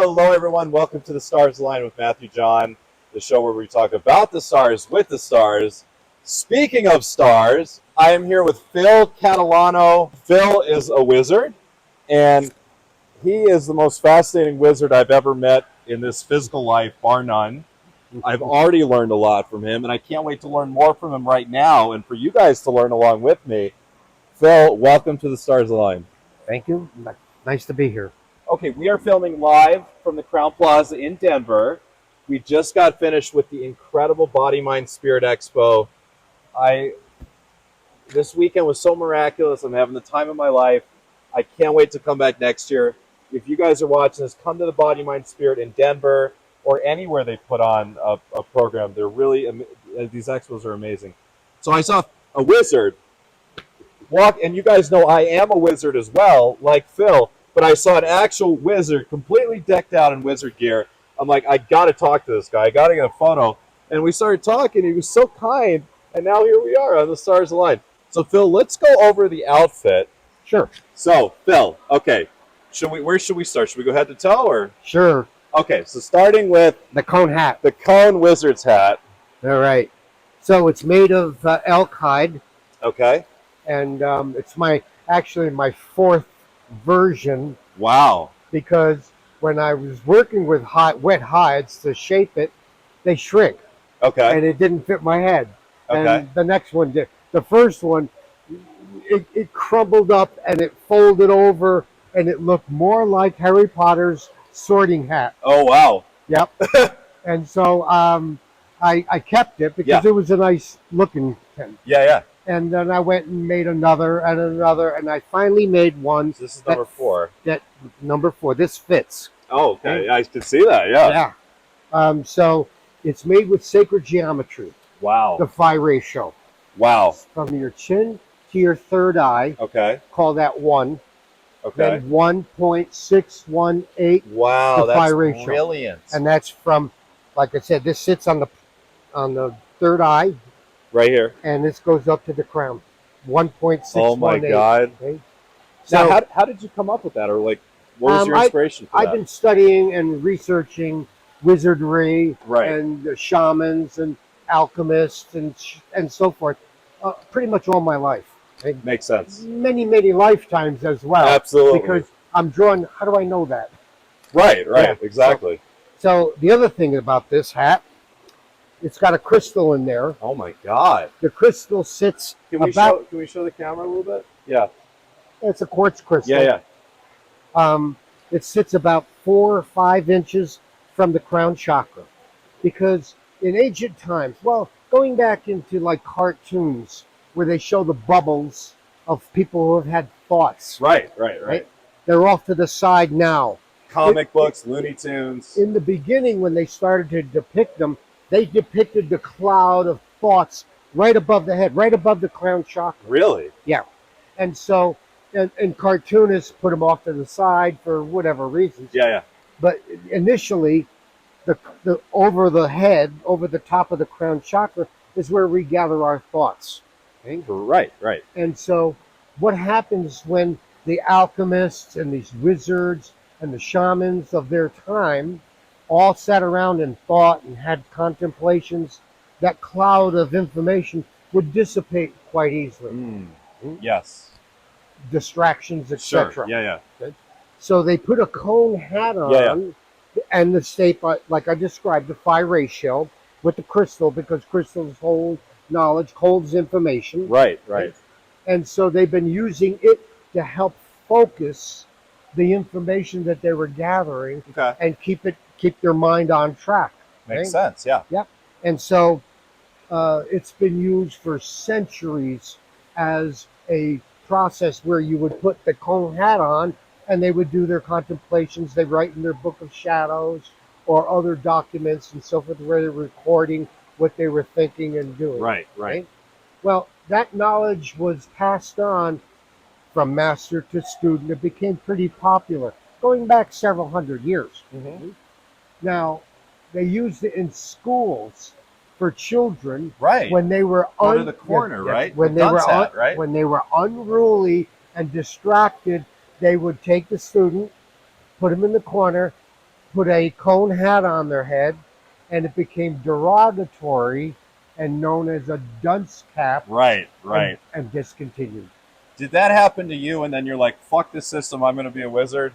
Hello, everyone. Welcome to the Stars Align with Matthew John, the show where we talk about the stars with the stars. Speaking of stars, I am here with Phil Catalano. Phil is a wizard, and he is the most fascinating wizard I've ever met in this physical life, bar none. I've already learned a lot from him, and I can't wait to learn more from him right now, and for you guys to learn along with me. Phil, welcome to the Stars Align. Thank you. Nice to be here. Okay, we are filming live from the Crown Plaza in Denver. We just got finished with the incredible Body, Mind, Spirit Expo. This weekend was so miraculous. I'm having the time of my life. I can't wait to come back next year. If you guys are watching this, come to the Body, Mind, Spirit in Denver or anywhere they put on a program. They're really, these expos are amazing. So I saw a wizard walk, and you guys know I am a wizard as well, like Phil. But I saw an actual wizard completely decked out in wizard gear. I'm like, I got to talk to this guy. I got to get a photo. And we started talking. He was so kind. And now here we are on the Stars Align. So, Phil, let's go over the outfit. Sure. So, Phil, okay. Where should we start? Should we go head to toe? Or? Sure. Okay, so starting with the cone hat. The cone wizard's hat. All right. So it's made of elk hide. Okay. And it's actually my fourth version. Wow. Because when I was working with wet hides to shape it, they shrink. Okay. And it didn't fit my head. Okay. And the next one did. The first one, it crumbled up and it folded over and it looked more like Harry Potter's sorting hat. Oh, wow. Yep. And so I kept it because it was a nice looking thing. Yeah, yeah. And then I went and made another and another, and I finally made one. So this is number 4. Number 4. This fits. Oh, okay. I can see that, yeah. Yeah. So it's made with sacred geometry. Wow. The phi ratio. Wow. From your chin to your third eye. Okay. Call that 1. Okay. Then 1.618. Wow, the that's phi ratio. Brilliant. And that's from, like I said, this sits on the third eye. Right here. And this goes up to the crown. 1.618. Oh my God. Okay? So Now, how did you come up with that? Or like, what was your inspiration for that? I've been studying and researching wizardry Right. and shamans and alchemists and so forth pretty much all my life. Okay? Makes sense. Many, many lifetimes as well. Absolutely. Because I'm drawn, how do I know that? Right, Yeah. exactly. So the other thing about this hat, it's got a crystal in there. Oh my God. The crystal sits Can we show the camera a little bit? Yeah. It's a quartz crystal. Yeah, yeah. It sits about 4 or 5 inches from the crown chakra. Because in ancient times, well, going back into like cartoons where they show the bubbles of people who have had thoughts. Right. They're off to the side now. Comic books, Looney Tunes. In the beginning, when they started to depict them, they depicted the cloud of thoughts right above the head, right above the crown chakra. Really? Yeah. And so, and cartoonists put them off to the side for whatever reasons. Yeah, yeah. But initially, the over the head, over the top of the crown chakra, is where we gather our thoughts. Okay? Right. And so, what happens when the alchemists and these wizards and the shamans of their time all sat around and thought and had contemplations, that cloud of information would dissipate quite easily. Yes. Distractions, etc. Sure. Yeah. Okay? So they put a cone hat on, and the shape, like I described, the phi ratio with the crystal, because crystals hold knowledge, holds information. Right. And so they've been using it to help focus the information that they were gathering and keep their mind on track. Makes sense, yeah. Yep. And so it's been used for centuries as a process where you would put the cone hat on and they would do their contemplations. They write in their book of shadows or other documents and so forth where they're recording what they were thinking and doing. Right. Well, that knowledge was passed on from master to student. It became pretty popular, going back several hundred years. Now, they used it in schools for children when they were in the corner, right? When they were unruly and distracted, they would take the student, put him in the corner, put a cone hat on their head, and it became derogatory and known as a dunce cap, Right, right. and discontinued. Did that happen to you and then you're like, fuck this system, I'm going to be a wizard?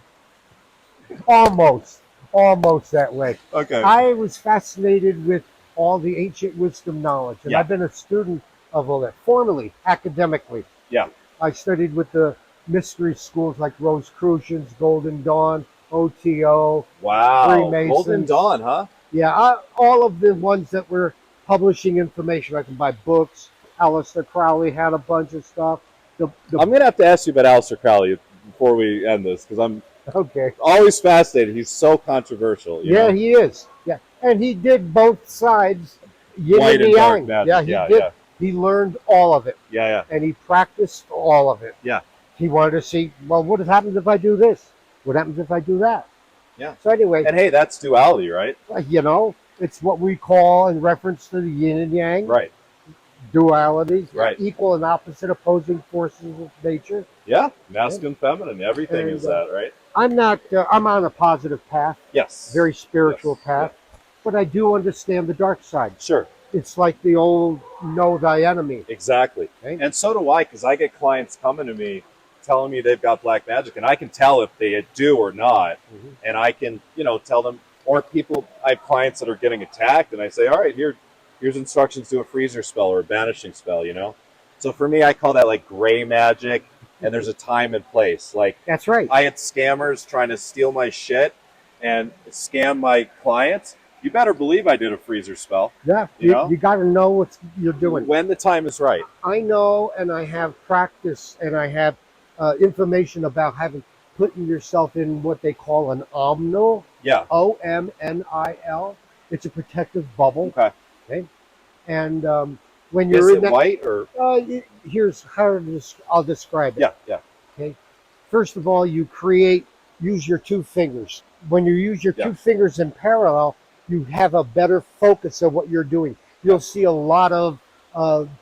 Almost that way. Okay. I was fascinated with all the ancient wisdom knowledge, and Yeah. I've been a student of all that, formally, academically. Yeah. I studied with the mystery schools like Rosicrucians, Golden Dawn, OTO. Wow. Freemasons. Golden Dawn, huh? Yeah, all of the ones that were publishing information. I can buy books. Alister Crowley had a bunch of stuff. I'm going to have to ask you about Alister Crowley before we end this, because I'm Okay. always fascinated. He's so controversial. You Yeah, know? he is. Yeah, and he did both sides, yin White and and dark yang. magic. Yeah, he Yeah, did. yeah. He learned all of it, Yeah, and he practiced all of it. yeah. He wanted to see, well, what happens if I do this? What happens if I do that? Yeah. So anyway, And hey, that's duality, right? you know, it's what we call, in reference to the yin and yang, Right. dualities, Right. equal and opposite opposing forces of nature. Yeah. Masculine, feminine, everything And, is that, right? I'm not, I'm on a positive path, Yes. very spiritual Yes. path, but I do understand the dark side. Sure. It's like the old know thy enemy. Exactly. Okay. And so do I, because I get clients coming to me telling me they've got black magic, and I can tell if they do or not. Mhm. And I can, tell them, or people, I have clients that are getting attacked, and I say, all right, here's instructions to a freezer spell or a banishing spell, So for me, I call that like gray magic, and there's a time and place. Like, That's right. I had scammers trying to steal my shit and scam my clients. You better believe I did a freezer spell. Yeah, You know? you got to know what you're doing. When the time is right. I know, and I have practice, and I have information about putting yourself in what they call an omnil, Yeah. OMNIL. It's a protective bubble. Okay. And when you're Is in it that, white or? here's how I'll describe it. Yeah, yeah. Okay. First of all, use your two fingers. When you use your Yeah. two fingers in parallel, you have a better focus of what you're doing. You'll see a lot of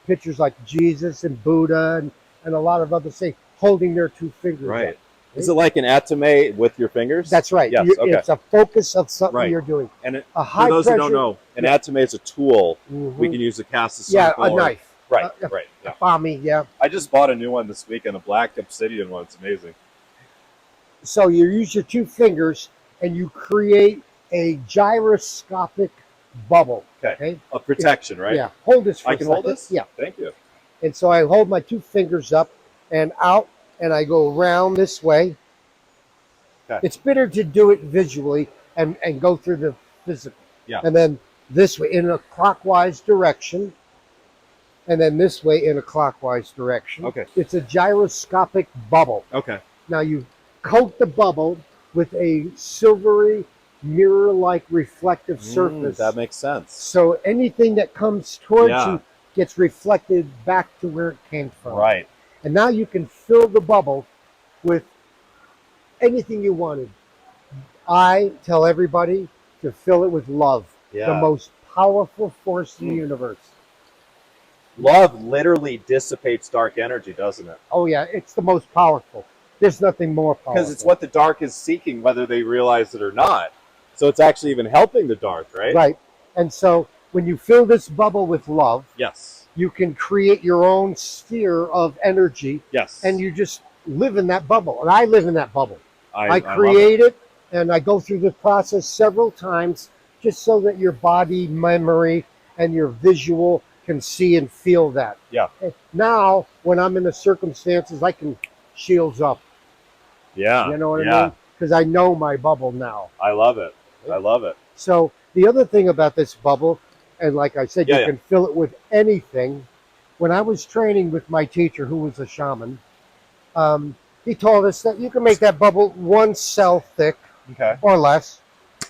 pictures like Jesus and Buddha and a lot of other things holding their two fingers. Right. Up. Is it like an atome with your fingers? That's right. Yes, okay. It's a focus of something Right. you're doing. And A for high those pressure, who don't know, an Yeah. atome is a tool Mhm. we can use to cast a Yeah, circle. a knife. Right, A right. Yeah. Bami, yeah. I just bought a new one this weekend, a black obsidian one. It's amazing. So you use your two fingers and you create a gyroscopic bubble. Okay. Of protection, right? Yeah. Hold this for I a can hold second. this? Yeah. Thank you. And so I hold my two fingers up and out, and I go around this way. Okay. It's better to do it visually and go through the physical. Yeah. And then this way in a clockwise direction, and then this way in a clockwise direction. Okay. It's a gyroscopic bubble. Okay. Now you coat the bubble with a silvery, mirror-like reflective surface. That makes sense. So anything that comes towards Yeah. you gets reflected back to where it came from. Right. And now you can fill the bubble with anything you wanted. I tell everybody to fill it with love, Yeah. the most powerful force in the universe. Love literally dissipates dark energy, doesn't it? Oh yeah, it's the most powerful. There's nothing more powerful. Because it's what the dark is seeking, whether they realize it or not. So it's actually even helping the dark, right? Right. And so when you fill this bubble with love, Yes. you can create your own sphere of energy, Yes. and you just live in that bubble. And I live in that bubble. I love create it, and I go through the process several times just so that your body, memory, and your visual can see and feel that. Yeah. And now, when I'm in the circumstances, I can shields up. Yeah. You know what yeah. I mean? Because I know my bubble now. I love it. I love it. So the other thing about this bubble, and like I said, Yeah, you yeah. can fill it with anything. When I was training with my teacher, who was a shaman, he told us that you can make that bubble 1 cell thick Okay. or less,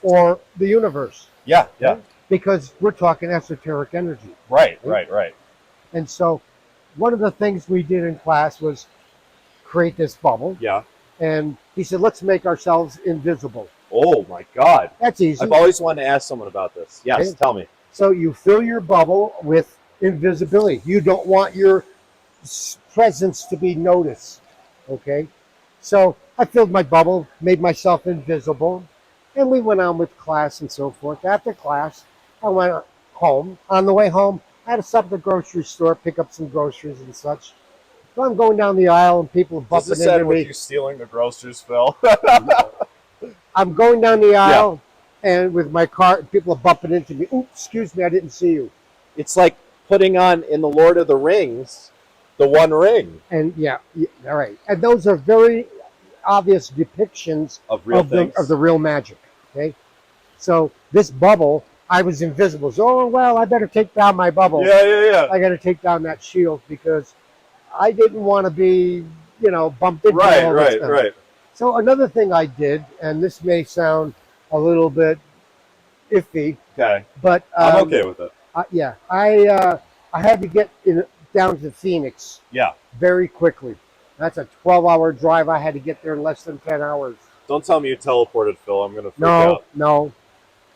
or the universe, Yeah. Yeah. because we're talking esoteric energy. Right. Right. Right. And so one of the things we did in class was create this bubble. Yeah. And he said, let's make ourselves invisible. Oh my God. That's easy. I've always wanted to ask someone about this. Yes. Okay. Tell me. So you fill your bubble with invisibility. You don't want your presence to be noticed. Okay? So I filled my bubble, made myself invisible, And we went on with class and so forth. After class, I went home. On the way home, I had to stop at the grocery store, pick up some groceries and such. So I'm going down the aisle and people are Does bumping this end into with me. you stealing the groceries, Phil? I'm going down the aisle and with my car, people are bumping into me. Oops, excuse me, I didn't see you. It's like putting on in the Lord of the Rings, the One Ring And yeah, all right. And those are very obvious depictions of real of things. the real magic. Okay, so this bubble, I was invisible. So, oh well, I better take down my bubble. Yeah. I got to take down that shield because I didn't want to be, bumped into all this stuff. Right. So another thing I did, and this may sound a little bit iffy, Okay. but I'm okay with it. I had to get down to Phoenix. Yeah. Very quickly. That's a 12-hour drive. I had to get there in less than 10 hours. Don't tell me you teleported, Phil. I'm going to freak out. No.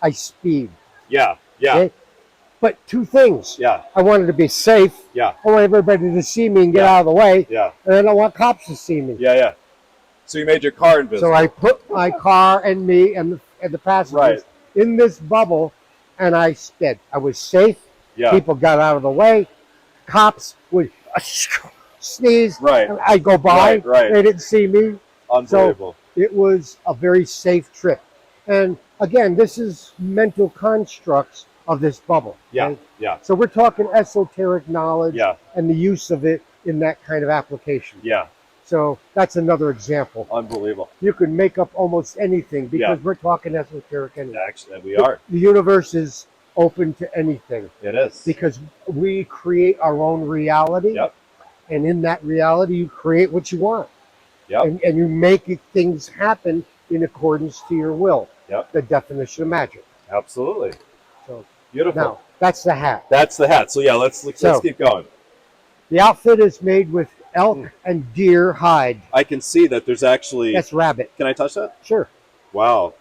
I speed. Yeah. Okay? But two things. Yeah. I wanted to be safe. Yeah. I want everybody to see me and get out of the way. Yeah. And I don't want cops to see me. Yeah. So you made your car invisible. So I put my car and me and the passengers in this bubble, and I sped. I was safe. Yeah. People got out of the way. Cops would sneeze. Right. I'd go by. Right. They didn't see me. Unbelievable. So it was a very safe trip. And again, this is mental constructs of this bubble. Yeah. Okay? Yeah. So we're talking esoteric knowledge Yeah. and the use of it in that kind of application. Yeah. So that's another example. Unbelievable. You can make up almost anything because we're talking esoteric anyway. Actually, we are. The universe is open to anything. It is. Because we create our own reality. Yep. And in that reality, you create what you want. Yep. And you make things happen in accordance to your will. Yep. The definition of magic. Absolutely. So beautiful. Now, that's the hat. That's the hat. So yeah, let's keep going. The outfit is made with elk and deer hide. I can see that there's actually... That's rabbit. Can I touch that? Sure. Wow.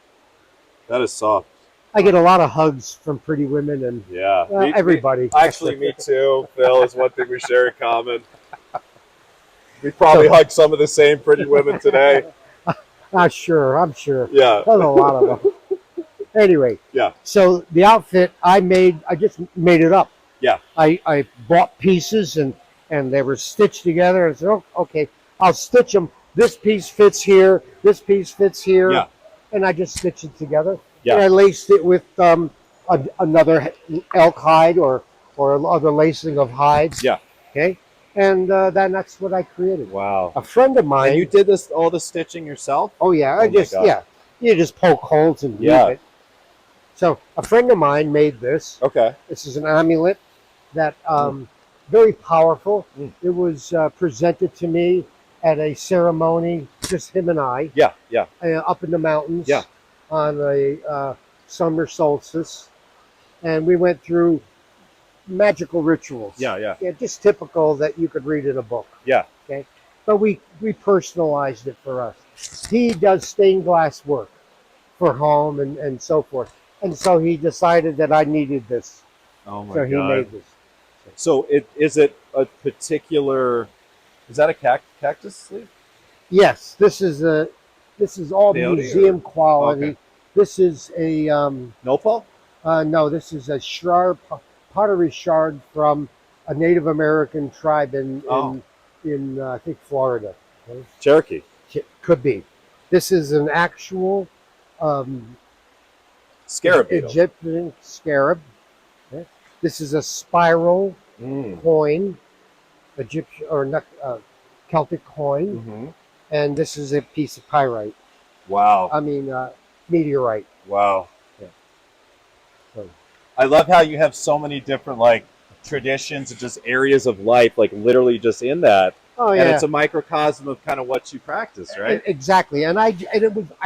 That is soft. I get a lot of hugs from pretty women and everybody. Actually, me too. Phil, is one thing we share in common. We probably hug some of the same pretty women today. I'm sure. Yeah. There's a lot of them. Anyway. Yeah. So the outfit I just made it up. Yeah. I bought pieces and they were stitched together. And I said, oh, okay, I'll stitch them. This piece fits here. This piece fits here. Yeah. And I just stitched it together. Yeah. And I laced it with another elk hide or other lacing of hides. Yeah. Okay. And that's what I created. Wow. A friend of mine. And you did all the stitching yourself? Oh yeah. You just poke holes and weave it. So a friend of mine made this. Okay. This is an amulet that very powerful. It was presented to me at a ceremony, just him and I. Yeah. Up in the mountains. Yeah. On a summer solstice, and we went through magical rituals. Yeah. Just typical that you could read in a book. Yeah. Okay. But we personalized it for us. He does stained glass work for home and so forth. And so he decided that I needed this. Oh my God. So he made this. So is it a particular? Is that a cactus sleeve? Yes. This is all Peyote museum quality. Okay. This is a nopal? No, this is a shard, pottery shard from a Native American tribe in I think Florida. Okay? Cherokee. Could be. This is an actual Scarab beetle. Egyptian scarab. Okay? This is a spiral coin, Egyptian or not, Celtic coin, and this is a piece of pyrite. Wow. I mean meteorite. Wow. Yeah. So. I love how you have so many different traditions and just areas of life, literally just in that. Oh yeah. And it's a microcosm of kind of what you practice, right? Exactly. And I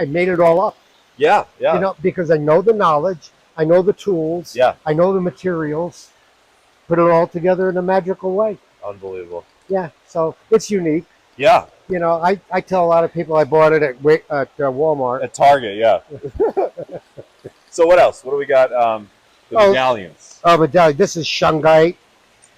made it all up. Yeah. Because I know the knowledge, I know the tools, I know the materials, put it all together in a magical way. Unbelievable. Yeah. So it's unique. Yeah. I tell a lot of people I bought it at Walmart. At Target, yeah. So what else? What do we got? The medallions. Medallion. This is shungite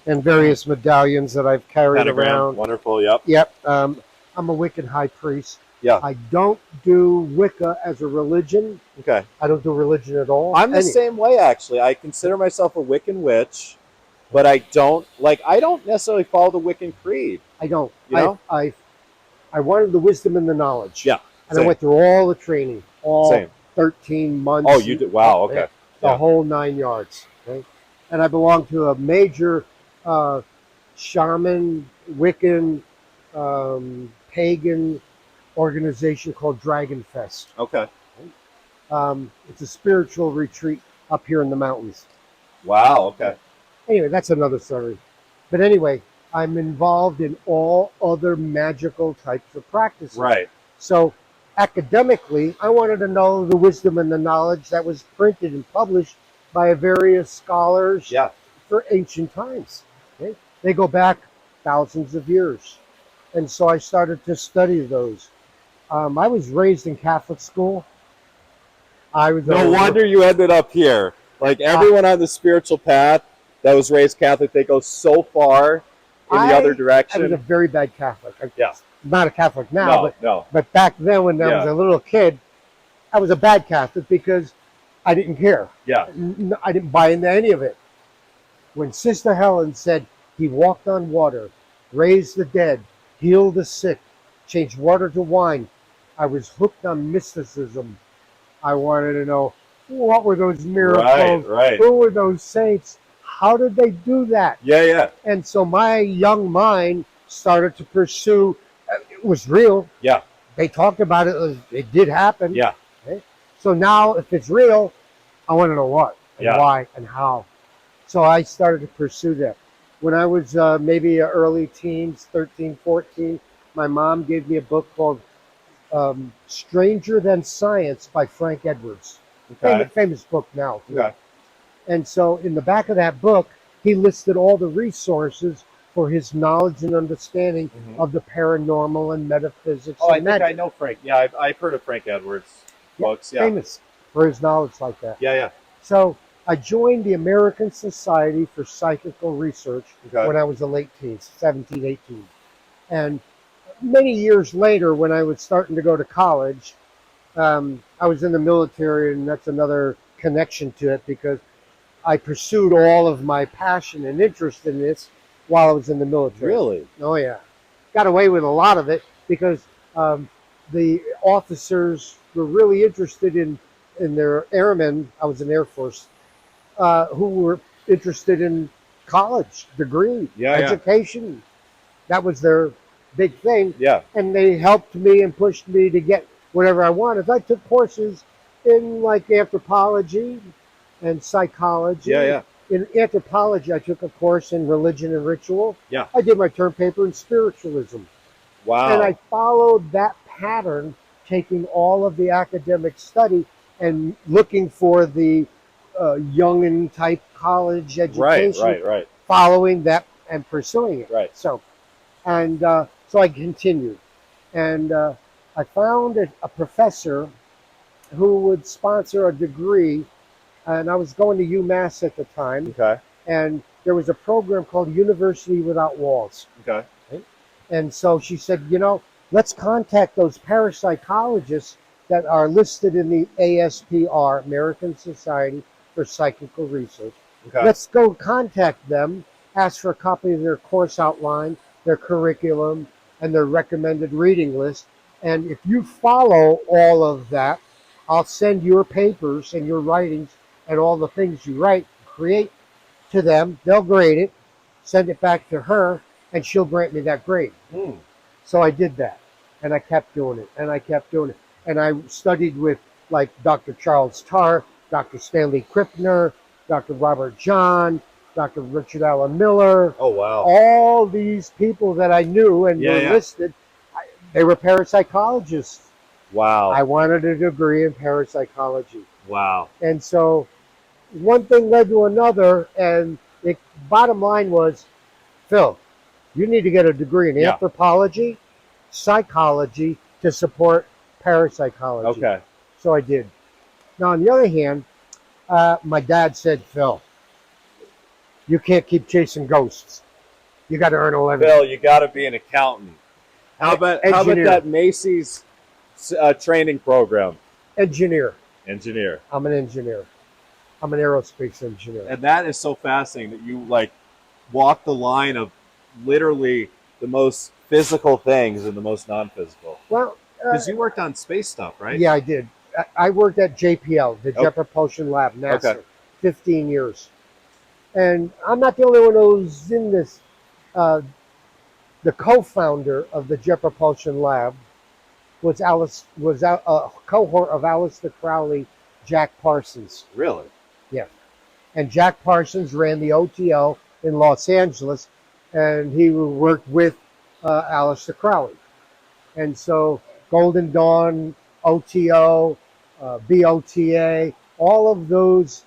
and various medallions that I've carried around. Wonderful, yep. Yep. I'm a Wiccan high priest. Yeah. I don't do Wicca as a religion. Okay. I don't do religion at all. I'm the same way, actually. I consider myself a Wiccan witch, but I don't necessarily follow the Wiccan creed. I don't. You know? I wanted the wisdom and the knowledge. Yeah. And I went through all the training, all Same. 13 months. Oh, you did? Wow. Okay. The whole 9 yards. Okay? And I belong to a major shaman, Wiccan, pagan organization called Dragon Fest. Okay. It's a spiritual retreat up here in the mountains. Wow. Okay. Anyway, that's another story. But anyway, I'm involved in all other magical types of practices. Right. So academically, I wanted to know the wisdom and the knowledge that was printed and published by various scholars for ancient times. Okay? They go back thousands of years. And so I started to study those. I was raised in Catholic school. No wonder you ended up here. Like everyone on the spiritual path that was raised Catholic, they go so far in the other direction. I was a very bad Catholic. Yeah. Not a Catholic now, but back then when I was a little kid, I was a bad Catholic because I didn't care. Yeah. I didn't buy into any of it. When Sister Helen said he walked on water, raised the dead, healed the sick, changed water to wine, I was hooked on mysticism. I wanted to know, what were those miracles? Right. Who were those saints? How did they do that? Yeah. And so my young mind started to pursue. It was real. Yeah. They talked about it. It did happen. Yeah. Okay? So now, if it's real, I want to know what and why and how. So I started to pursue that. When I was maybe early teens, 13, 14, my mom gave me a book called Stranger Than Science by Frank Edwards. Okay. Famous book now. Okay. And so in the back of that book, he listed all the resources for his knowledge and understanding of the paranormal and metaphysics. Oh, I think I know Frank. Yeah, I've heard of Frank Edwards books. Yeah. Famous for his knowledge like that. Yeah. So I joined the American Society for Psychical Research when I was a late teens, 17, 18. And many years later, when I was starting to go to college, I was in the military, and that's another connection to it because I pursued all of my passion and interest in this while I was in the military. Really? Oh, yeah. Got away with a lot of it because the officers were really interested in their airmen. I was in Air Force, who were interested in college, degree, education. That was their big thing. Yeah. And they helped me and pushed me to get whatever I wanted. I took courses in like anthropology and psychology. Yeah. In anthropology, I took a course in religion and ritual. Yeah. I did my term paper in spiritualism. Wow. And I followed that pattern, taking all of the academic study and looking for the Jungian type college education. Right. Following that and pursuing it. Right. So I continued. And I found a professor who would sponsor a degree, and I was going to UMass at the time. Okay. And there was a program called University Without Walls. Okay. And so she said, let's contact those parapsychologists that are listed in the ASPR, American Society for Psychical Research. Okay. Let's go contact them, ask for a copy of their course outline, their curriculum, and their recommended reading list. And if you follow all of that, I'll send your papers and your writings and all the things you create to them. They'll grade it, send it back to her, and she'll grant me that grade. So I did that, and I kept doing it, and I kept doing it. And I studied with like Dr. Charles Tarr, Dr. Stanley Krippner, Dr. Robert John, Dr. Richard Allen Miller. Oh, wow. All these people that I knew and were listed, they were parapsychologists. Wow. I wanted a degree in parapsychology. Wow. And so one thing led to another, and the bottom line was, Phil, you need to get a degree in anthropology, psychology to support parapsychology. Okay. So I did. Now, on the other hand, my dad said, Phil, you can't keep chasing ghosts. You got to earn a living. Phil, you got to be an accountant. How about that Macy's training program? Engineer. Engineer. I'm an engineer. I'm an aerospace engineer. And that is so fascinating that you like walk the line of literally the most physical things and the most non-physical. Well, because you worked on space stuff, right? Yeah, I did. I worked at JPL, the Jet Okay. Propulsion Lab, NASA, Okay. 15 years. And I'm not the only one who's in this. Uh, the co-founder of the Jet Propulsion Lab was a cohort of Alister Crowley, Jack Parsons. Really? Yeah. And Jack Parsons ran the OTO in Los Angeles, and he worked with Alister Crowley. And so Golden Dawn, OTO, BOTA, all of those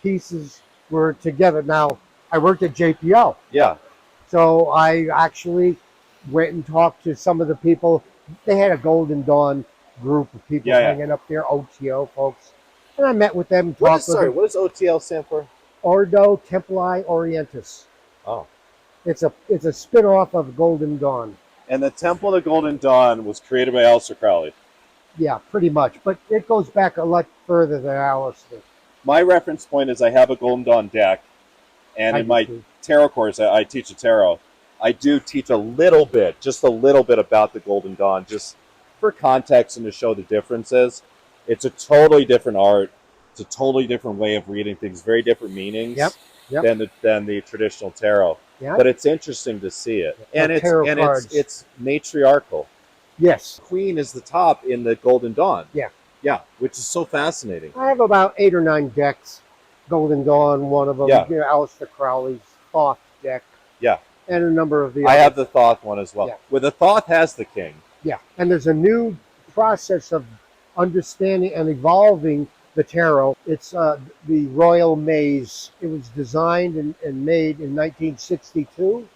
pieces were together. Now, I worked at JPL. Yeah. So I actually went and talked to some of the people. They had a Golden Dawn group of people hanging up there, OTO folks. And I met with them and talked with them. What does OTL stand for? Ordo Templi Orientis. Oh. It's a spin-off of Golden Dawn. And the Temple of the Golden Dawn was created by Alister Crowley. Yeah, pretty much. But it goes back a lot further than Alister. My reference point is I have a Golden Dawn deck, and in my tarot course, I teach a tarot. I do teach a little bit, just a little bit about the Golden Dawn, just for context and to show the differences. It's a totally different art. It's a totally different way of reading things, very different meanings than the traditional tarot. Yep. But it's interesting to see it, and it's matriarchal. Yes, Queen is the top in the Golden Dawn. Yeah, which is so fascinating. I have about 8 or 9 decks. Golden Dawn, one of them. Yeah. Alister Crowley's Thoth deck. Yeah, and a number of the. I have the Thoth one as well. Yeah. Where the Thoth has the king. Yeah, and there's a new process of understanding and evolving the tarot. It's the Royal Maze. It was designed and made in 1962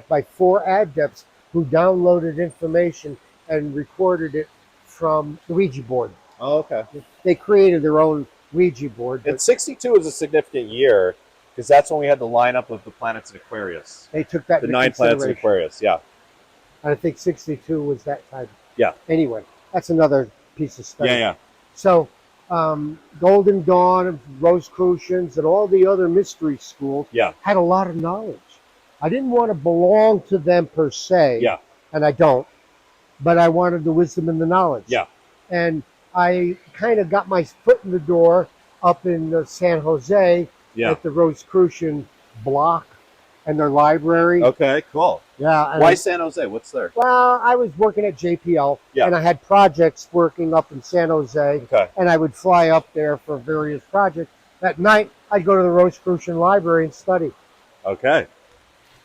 by 4 adepts who downloaded information and recorded it from the Ouija board. Oh, okay. They created their own Ouija board. And 62 is a significant year because that's when we had the lineup of the planets in Aquarius. They took that. The 9 planets in Aquarius, yeah. And I think 62 was that time. Yeah. Anyway, that's another piece of study. Yeah. So, Golden Dawn, Rosicrucians, and all the other mystery schools had a lot of knowledge. I didn't want to belong to them per se, and I don't, but I wanted the wisdom and the knowledge. Yeah. And I kind of got my foot in the door up in San Jose at the Rosicrucian block and their library. Okay, cool. Yeah. Why San Jose? What's there? Well, I was working at JPL, and I had projects working up in San Jose, and I would fly up there for various projects. At night, I'd go to the Rosicrucian library and study. Okay.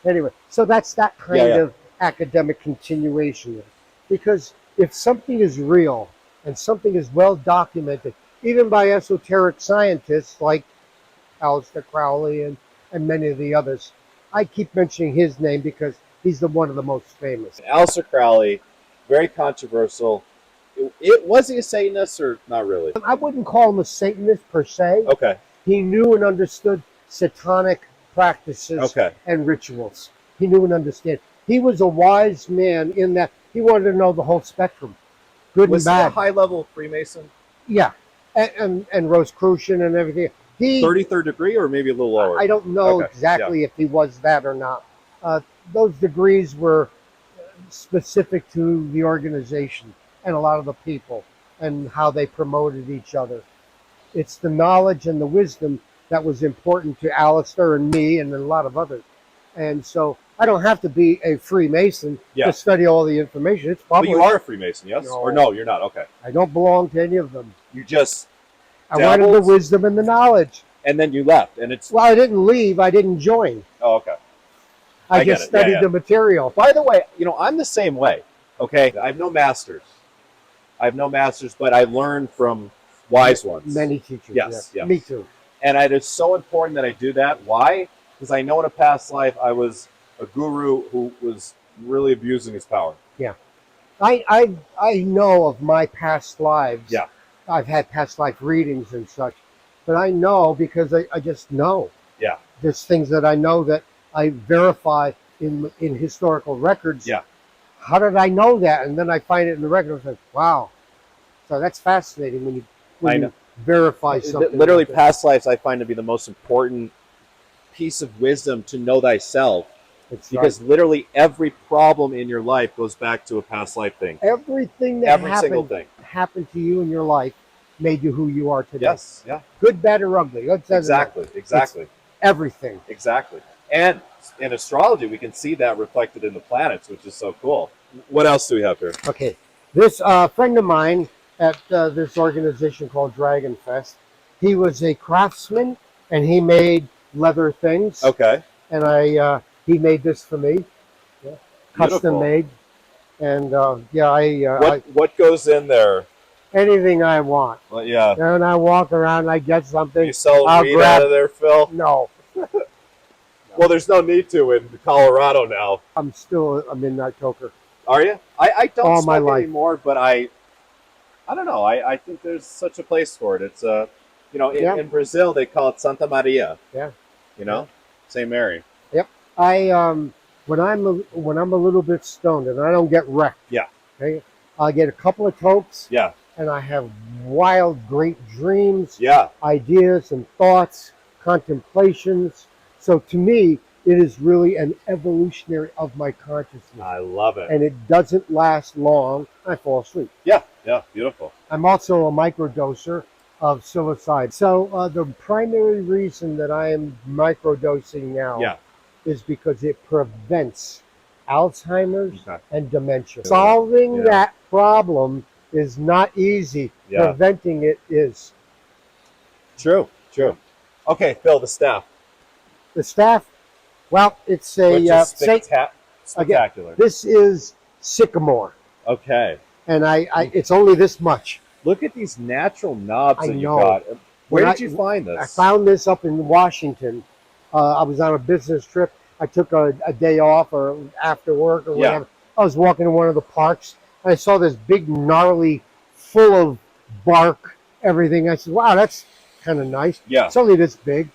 Anyway, so that's that kind of academic continuation. Because if something is real and something is well documented, even by esoteric scientists like Alister Crowley and many of the others, I keep mentioning his name because he's one of the most famous. Alister Crowley, very controversial. Was he a Satanist or not really? I wouldn't call him a Satanist per se. Okay. He knew and understood satanic practices and rituals. He knew and understood. He was a wise man in that he wanted to know the whole spectrum, good and bad. Was he a high-level Freemason? Yeah, and Rosicrucian and everything. 33rd degree or maybe a little lower? I don't know exactly if he was that or not. Those degrees were specific to the organization and a lot of the people and how they promoted each other. It's the knowledge and the wisdom that was important to Alister and me and a lot of others. And so I don't have to be a Freemason to study all the information. It's published. But you are a Freemason, yes? No. Or no, you're not. Okay. I don't belong to any of them. You just I wanted the wisdom and the knowledge. And then you left. And it's Well, I didn't leave. I didn't join. Oh, okay. I just studied the material. By the way, I'm the same way. Okay. I have no masters. But I learned from wise ones. Many teachers. Yes. Me too. And it is so important that I do that. Why? Because I know in a past life I was a guru who was really abusing his power. Yeah. I know of my past lives. Yeah. I've had past life readings and such. But I know because I just know. Yeah. There's things that I know that I verify in historical records. Yeah. How did I know that? And then I find it in the record and I say, wow. So that's fascinating when I you know. verify something. Literally, like that. past lives I find to be the most important piece of wisdom to know thyself, That's because right. literally every problem in your life goes back to a past life thing. Everything that Every single thing. happened to you in your life made you who you are today. Yes. Yeah. Good, bad, or ugly. It doesn't matter. Exactly. It's Exactly. everything. Exactly. And in astrology, we can see that reflected in the planets, which is so cool. What else do we have here? Okay, this friend of mine at this organization called Dragon Fest, he was a craftsman and he made leather things. Okay. And he made this for me, yeah. Custom Beautiful. made. And yeah, what goes in there? anything I want. Well, yeah. And I walk around, I get something. You sell I'll weed grab. out of there, Phil? No, Well, there's no need to in Colorado now. I'm still a midnight toker. Are you? I don't All smoke my life. anymore, but I don't know. I think there's such a place for it. It's Yeah. in Brazil they call it Santa Maria. Yeah. You know, Saint Mary. Yep. When I'm a little bit stoned and I don't get wrecked. Yeah. Okay. I'll get a couple of tokes. Yeah. And I have wild, great dreams. Yeah. Ideas and thoughts, contemplations. So to me, it is really an evolutionary of my consciousness. I love it. And it doesn't last long. I fall asleep. Yeah. Yeah. Beautiful. I'm also a microdoser of psilocybin. So the primary reason that I am microdosing now is because it prevents Alzheimer's and dementia. Solving that problem is not easy. Yeah. Preventing it is. True. True. Okay, Phil, the staff. The staff, well, it's a spectacular. This is sycamore. Okay. And it's only this much. Look at these natural knobs I that you know. got. Where did you find this? I found this up in Washington. I was on a business trip. I took a day off or after work or whatever. I was walking in one of the parks and I saw this big gnarly, full of bark, everything. I said, wow, that's kind of nice. Yeah. It's only this big.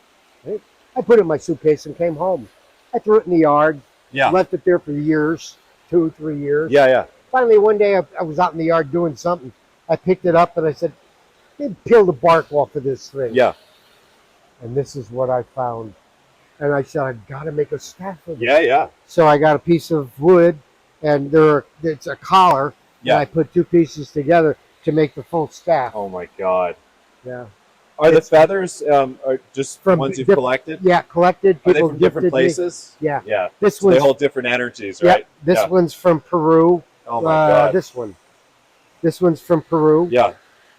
I put it in my suitcase and came home. I threw it in the yard. Yeah. Left it there for years, 2, 3 years. Yeah, yeah. Finally, one day I was out in the yard doing something. I picked it up and I said, peel the bark off of this thing. Yeah. And this is what I found. And I said, I've got to make a staff of it. Yeah, yeah. So I got a piece of wood and it's a collar. Yeah. And I put 2 pieces together to make the full staff. Oh my God. Yeah. Are the feathers are just from ones you've collected? Yeah, collected. People from different places? Yeah. Yeah. This they hold different energies, right? Yeah. This one's from Peru. Oh my God. This one's from Peru. Yeah.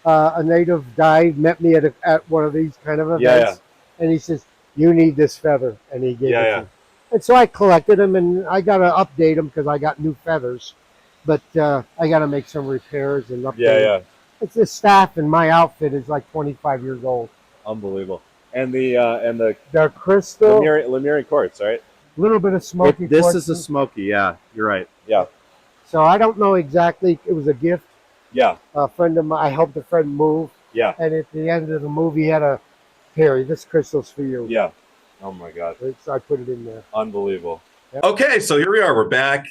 A native guy met me at one of these kind of events. Yeah. And he says, you need this feather. And he gave it to me. And so I collected them and I got to update them because I got new feathers. But I got to make some repairs and update them. Yeah. It's the staff and my outfit is like 25 years old. Unbelievable. And the crystal. Lemurian quartz, right? A little bit of smoky. This is a smoky, yeah. You're right. Yeah. So I don't know exactly. It was a gift. Yeah. A friend of mine, I helped a friend move. Yeah. And at the end of the move, he had Harry, this crystal's for you. Yeah. Oh my God. So I put it in there. Unbelievable. Yep. Okay, so here we are. We're back.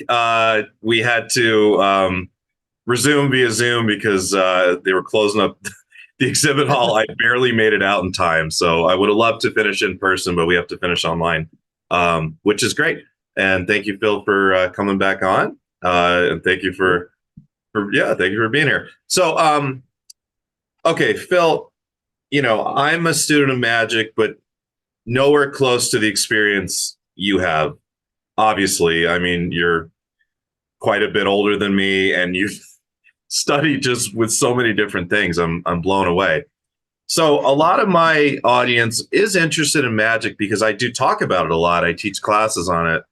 We had to resume via Zoom because they were closing up the exhibit hall. I barely made it out in time. So I would have loved to finish in person, but we have to finish online, which is great. And thank you, Phil, for coming back on. And thank you for thank you for being here. So, okay, Phil, I'm a student of magic, but nowhere close to the experience you have. Obviously, I mean, you're quite a bit older than me and you've studied just with so many different things. I'm blown away. So a lot of my audience is interested in magic because I do talk about it a lot. I teach classes on it,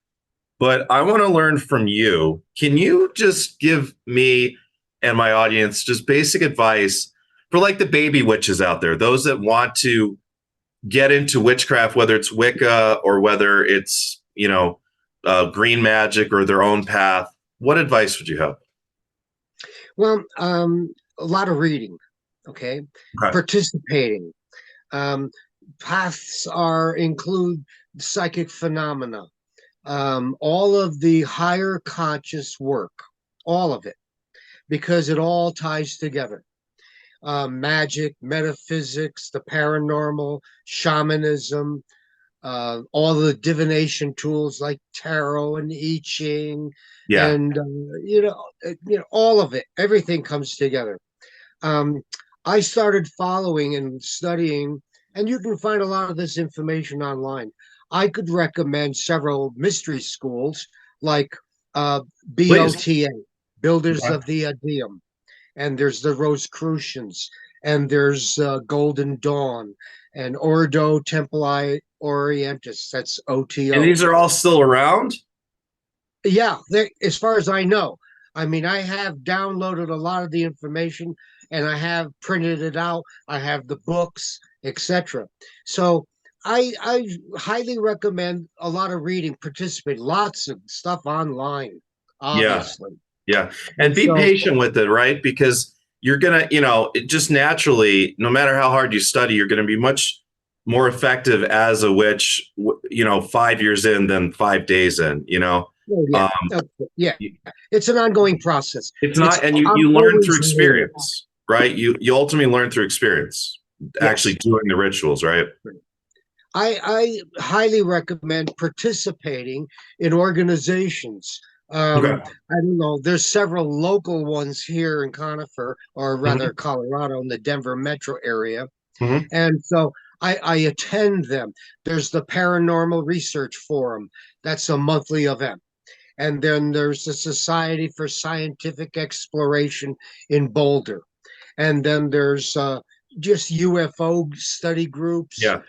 but I want to learn from you. Can you just give me and my audience just basic advice for like the baby witches out there, those that want to get into witchcraft, whether it's Wicca or whether it's, green magic or their own path? What advice would you have? Well, a lot of reading, okay? Participating. Paths include psychic phenomena, all of the higher conscious work, all of it, because it all ties together. magic, metaphysics, the paranormal, shamanism, all the divination tools like tarot and I Ching, Yeah. and all of it. Everything comes together. Um, I started following and studying, and you can find a lot of this information online. I could recommend several mystery schools like Please. BOTA, Builders Okay. of the Diem, and there's the Rosicrucians, and there's Golden Dawn, and Ordo Templi Orientis. That's And OTO. these are all still around? Yeah, as far as I know. I mean, I have downloaded a lot of the information and I have printed it out. I have the books, etc. So I highly recommend a lot of reading, participate, lots of stuff online, Yeah. obviously. Yeah. And And be so, patient with it, right? Because you're going to, it just naturally, no matter how hard you study, you're going to be much more effective as a witch, 5 years in than 5 days in, oh, yeah, Um, yeah, it's an ongoing process. it's It's not, and you, I'm you learn through always learning. experience, right? You ultimately learn through experience, actually Yes. doing the rituals, right? I highly recommend participating in organizations. Okay. I don't know, there's several local ones here in Conifer, or hmm rather Colorado, in the Denver metro area. hmm And so I attend them. There's the Paranormal Research Forum, that's a monthly event. And then there's the Society for Scientific Exploration in Boulder. And then there's just UFO study groups. Yeah.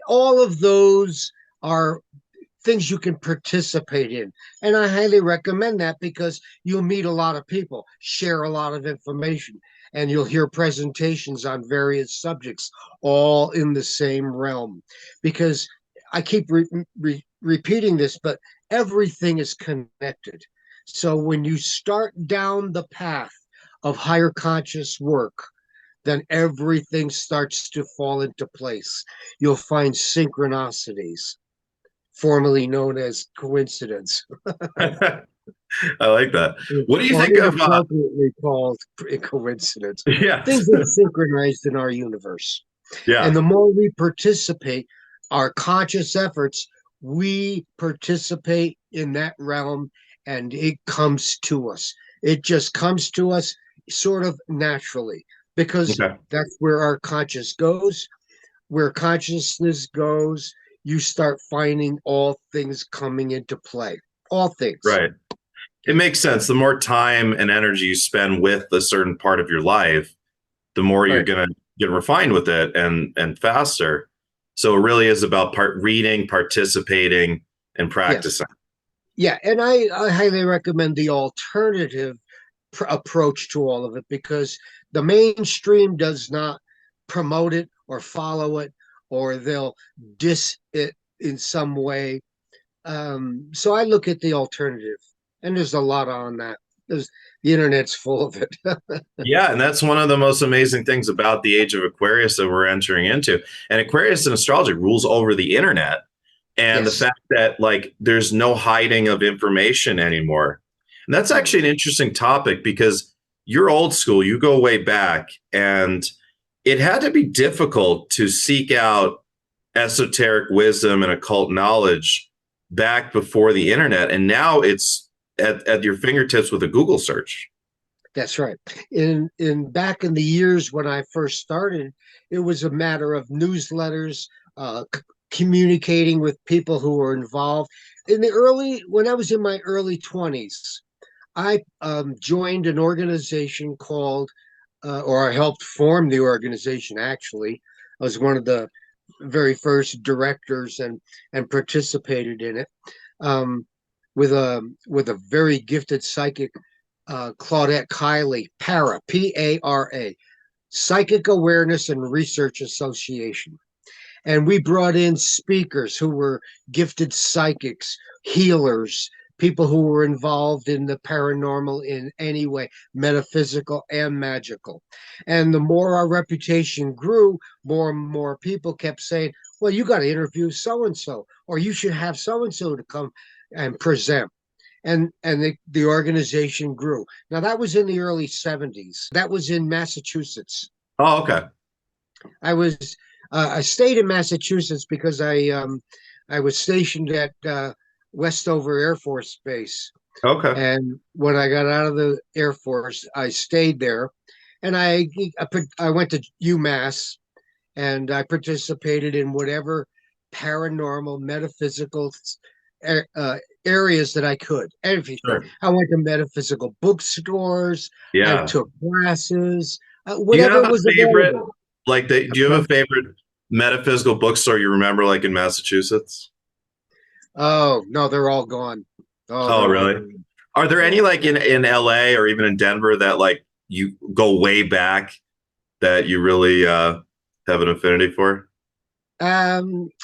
All of those are things you can participate in. And I highly recommend that because you'll meet a lot of people, share a lot of information, and you'll hear presentations on various subjects, all in the same realm. Because I keep repeating this, but everything is connected. So when you start down the path of higher conscious work, then everything starts to fall into place. You'll find synchronicities, formerly known as coincidence, I like that. What do you or think of, inappropriately called coincidence. yes. Things are synchronized in our universe. And Yeah. the more we participate, our conscious efforts, we participate in that realm and it comes to us. It just comes to us sort of naturally because Okay. that's where our conscious goes. Where consciousness goes, you start finding all things coming into play. All things. Right. It makes sense. The more time and energy you spend with a certain part of your life, the more you're Right. going to get refined with it and faster. So it really is about reading, participating, and Yes. practicing. Yeah. And I highly recommend the alternative approach to all of it because the mainstream does not promote it or follow it, or they'll diss it in some way. So I look at the alternative, and there's a lot on that. There's the internet's full of it. Yeah, and that's one of the most amazing things about the age of Aquarius that we're entering into. And Aquarius in astrology rules over the internet. And the Yes. fact that there's no hiding of information anymore. And that's actually an interesting topic because you're old school, you go way back, and it had to be difficult to seek out esoteric wisdom and occult knowledge back before the internet. And now it's at your fingertips with a Google search. That's right. In back in the years when I first started, it was a matter of newsletters, communicating with people who were involved. When I was in my early 20s, I joined an organization called, or I helped form the organization. Actually, I was one of the very first directors and participated in it, with a very gifted psychic, Claudette Kiley, Para, Psychic Awareness and Research Association. And we brought in speakers who were gifted psychics, healers, people who were involved in the paranormal in any way, metaphysical and magical. And the more our reputation grew, more and more people kept saying, well, you got to interview so and so, or you should have so and so to come and present. the organization grew. Now that was in the early 70s. That was in Massachusetts. Oh, okay. I stayed in Massachusetts because I was stationed at Westover Air Force Base. Okay. And when I got out of the Air Force, I stayed there, and I went to UMass, and I participated in whatever paranormal, metaphysical areas that I could. Everything. Sure. I went to metaphysical bookstores. I Yeah. took classes. Do you Whatever have a was favorite, available. do you have a favorite metaphysical bookstore you remember, like in Massachusetts? Oh no, they're all gone. Oh, Oh, they're all really? gone. Are there any like in LA or even in Denver that like you go way back that you really have an affinity for?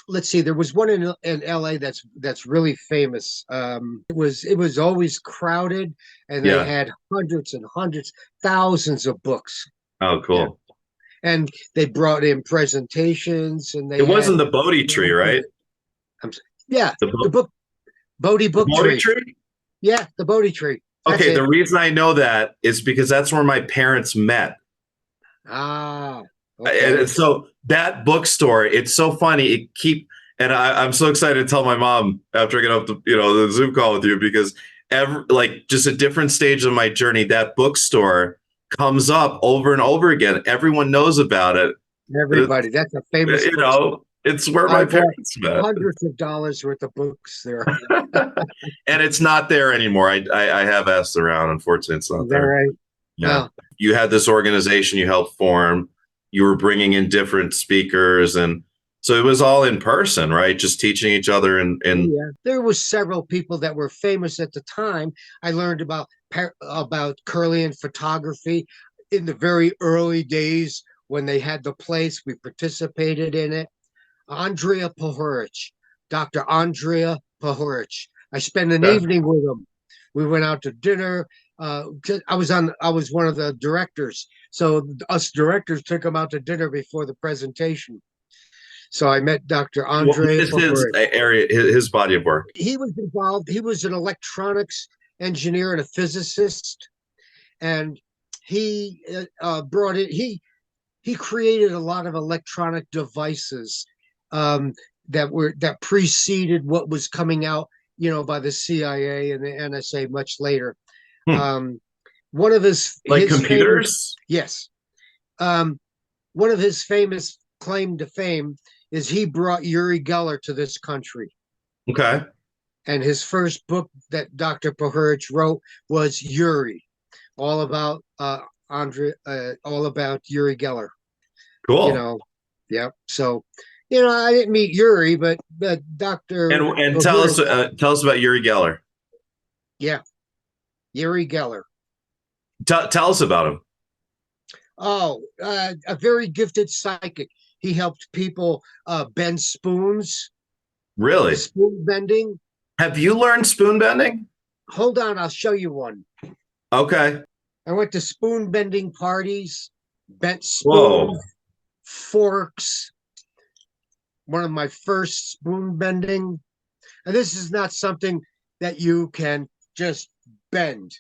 Let's see. There was one in LA that's really famous. It was always crowded, and they Yeah. had hundreds and hundreds, thousands of books. Oh, Yeah, cool. and they brought in presentations, and It they had wasn't the Bodhi tree, right? yeah, The, the book Bodhi the book Bodhi tree. tree? Yeah, the Bodhi tree. That's Okay, it. the reason I know that is because that's where my parents met. Ah, And okay. so that bookstore, it's so funny. And I'm so excited to tell my mom after I get off the Zoom call with you, because like just a different stage of my journey, that bookstore comes up over and over again. Everyone knows about it. Everybody, that's a famous bookstore. It's where I my bought parents met. hundreds of dollars worth of books there. And it's not there anymore. I have asked around. Unfortunately, it's not Is that there. right? Yeah. Oh, You had this organization you helped form. You were bringing in different speakers, and so it was all in person, right? Just teaching each other and yeah. There was several people that were famous at the time. I learned about Curlian photography in the very early days when they had the place. We participated in it. Andrea Pohorich, Dr. Andrea Pohorich. I spent an evening with him. We went out to dinner. I was one of the directors, so us directors took him out to dinner before the presentation. So I met Dr. what Andrea is his Pohorich. area, his body of work? He was involved. He was an electronics engineer and a physicist, and he brought it. He created a lot of electronic devices that preceded what was coming out, by the CIA and the NSA much later. One of Like his computers? yes, one of his famous claim to fame is he brought Uri Geller to this country. Okay. And his first book that Dr. Pohorich wrote was Uri, all about all about Uri Geller. Cool. Yeah. So, I didn't meet Uri, but Dr. And tell us about Uri Geller. Yeah, Uri Geller. Tell us about him. Oh, a very gifted psychic. He helped people bend spoons. Really? Spoon bending. Have you learned spoon bending? Hold on, I'll show you one. Okay. I went to spoon bending parties, bent spoons, Whoa. forks. One of my first spoon bending. And this is not something that you can just bend.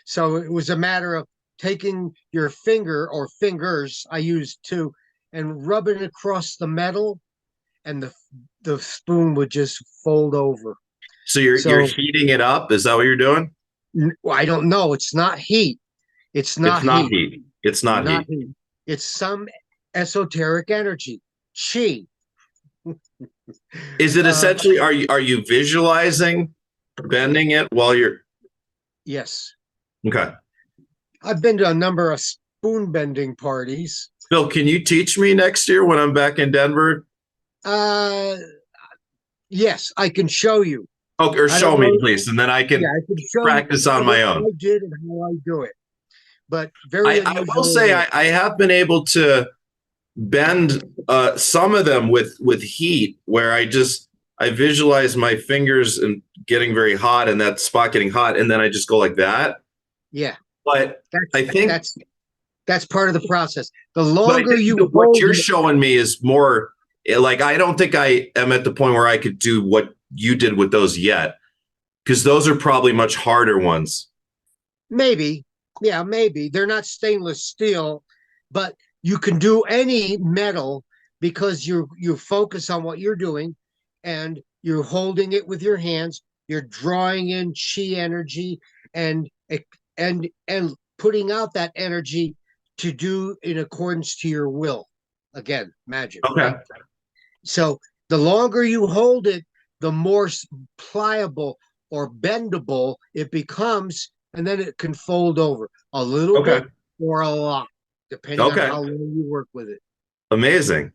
So it was a matter of taking your finger or fingers, I used two, and rubbing across the metal, and the spoon would just fold over. So you're heating it up? Is that what you're doing? I don't know. It's not heat. It's not heat. It's not heat. It's some esoteric energy. Chi. Is it essentially are you visualizing bending it while you're Yes. Okay. I've been to a number of spoon bending parties. Bill, can you teach me next year when I'm back in Denver? Yes, I can show you. Okay, or show me, please, and then I can practice on my own. I did and how I do it. But I will say I have been able to bend some of them with heat, where I visualize my fingers and getting very hot, and that spot getting hot, and then I just go like that. Yeah, but I think that's part of the process. The longer what you're showing me is more like, I don't think I am at the point where I could do what you did with those yet. Because those are probably much harder ones. Maybe. Yeah, maybe. They're not stainless steel, but you can do any metal because you focus on what you're doing and you're holding it with your hands, you're drawing in chi energy and and putting out that energy to do in accordance to your will. Again, magic, Okay. right? So the longer you hold it, the more pliable or bendable it becomes, and then it can fold over a little Okay. bit or a lot, depending on Okay. how long you work with it. Amazing.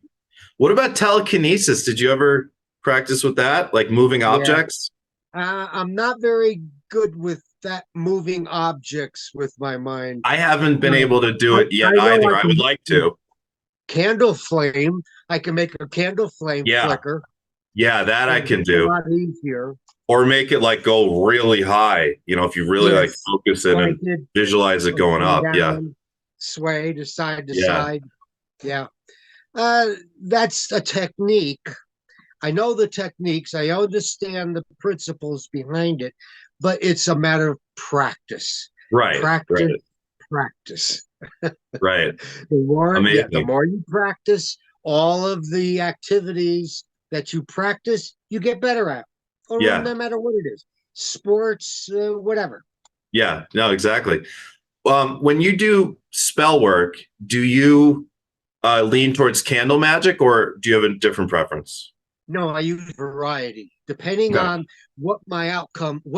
What about telekinesis? Did you ever practice with that, like moving Yeah. objects? I'm not very good with that, moving objects with my mind. I haven't been able to do it yet I know either. I I can would like to. candle flame. I can make a candle flame Yeah. flicker. Yeah, that I can It's a do. lot easier. Or make it like go really high. You know, if you really like Yes. focus it and Pointed, visualize it going up up. and Yeah. down, sway to side to Yeah. side. Yeah. That's a technique. I know the techniques. I understand the principles behind it, but it's a matter of practice. Right. Practice, Right. practice. Right. The Amazing. more you practice all of the activities that you practice, you get better at, or Yeah. no matter what it is, sports, whatever. Yeah. No, exactly. When you do spell work, do you lean towards candle magic or do you have a different preference? No, I use variety depending Okay. on what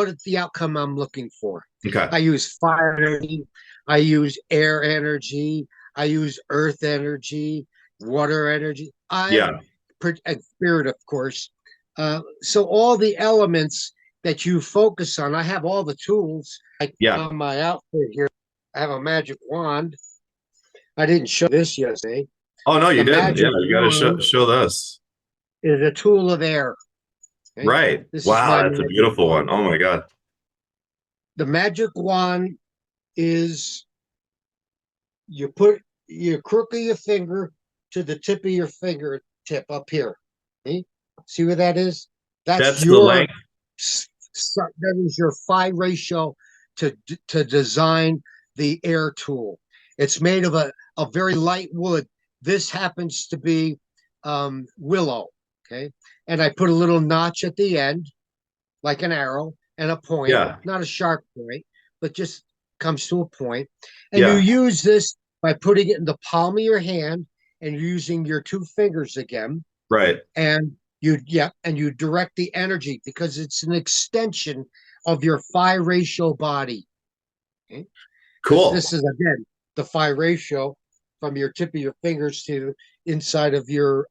is the outcome I'm looking for. Okay. I use fire energy, I use air energy, I use earth energy, water energy, Yeah. and spirit, of course. So all the elements that you focus on, I have all the tools. Yeah. On my outfit here, I have a magic wand. I didn't show this yesterday. Oh, no, you The didn't. Yeah, magic you got to wand show this. is a tool of air. Okay? Right. This is Wow, my that's a magic beautiful one. wand. Oh my God. The magic wand is you crook of your finger to the tip of your fingertip up here. Okay? See where that is? That's the length. That is your phi ratio to design the air tool. It's made of a very light wood. This happens to be willow. Okay. And I put a little notch at the end, like an arrow, and a point. Yeah. Not a sharp point, but just comes to a point. And Yeah. you use this by putting it in the palm of your hand and using your two fingers again. Right. And you direct the energy because it's an extension of your phi ratio body. Okay? Cool. This is again the phi ratio from your tip of your fingers to inside of your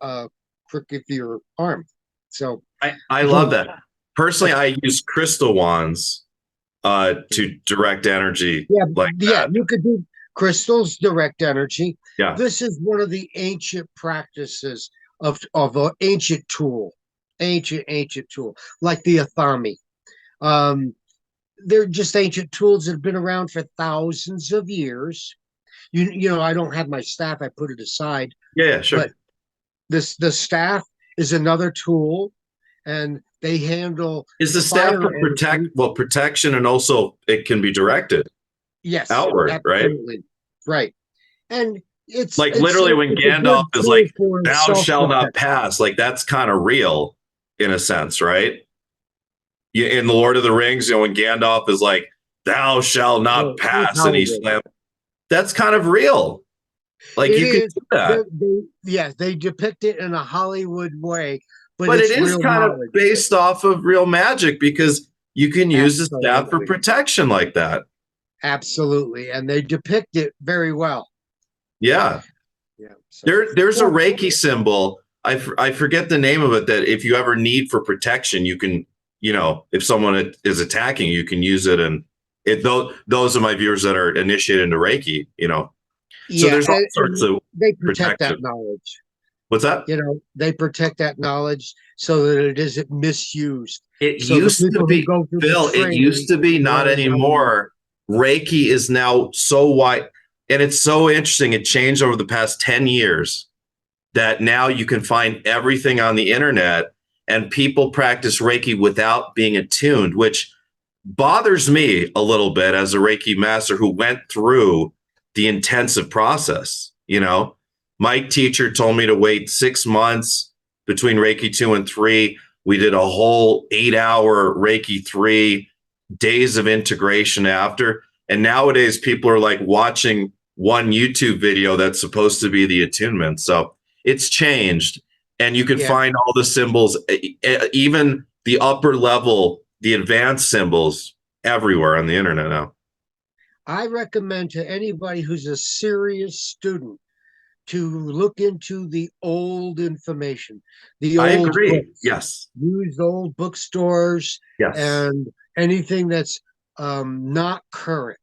crook of your arm. So I love that. Personally, I use crystal wands to direct energy. yeah, that. you could do crystals, direct energy. Yeah. This is one of the ancient practices of an ancient tool, like the Athami. They're just ancient tools that have been around for thousands of years. You know, I don't have my staff. I put it aside. Yeah, sure. But the staff is another tool, and they handle. Is the staff for protection, and also it can be directed? Yes, outward, absolutely. Right? And it's like literally when Gandalf is like, "Thou shalt not pass," like that's kind of real in a sense, right? In the Lord of the Rings, you know, when Gandalf is like, "Thou shalt not pass," and he's slammed. That's kind of real. Like you can do that. They depict it in a Hollywood way, but it is kind of based off of real magic because you can use the staff for protection like that. Absolutely, and they depict it very well. Yeah, yeah. So, there's a Reiki symbol. I forget the name of it. That if you ever need for protection, you can, you know, if someone is attacking, you can use it. And those are my viewers that are initiated into Reiki. You know, so there's all sorts of they protect that knowledge. What's that? You know, they protect that knowledge so that it isn't misused. It used to be, Bill. It used to be, not anymore. Reiki is now so wide, and it's so interesting. It changed over the past 10 years that now you can find everything on the internet, and people practice Reiki without being attuned, which bothers me a little bit as a Reiki master who went through the intensive process. You know, my teacher told me to wait 6 months between Reiki 2 and 3. We did a whole 8-hour Reiki 3 days of integration after. And nowadays people are like watching one YouTube video that's supposed to be the attunement. So it's changed. And you can Yeah. find all the symbols, even the upper level, the advanced symbols everywhere on the internet now. I recommend to anybody who's a serious student to look into the old information, the I old agree. books. Yes. Use old bookstores Yes. and anything that's not current.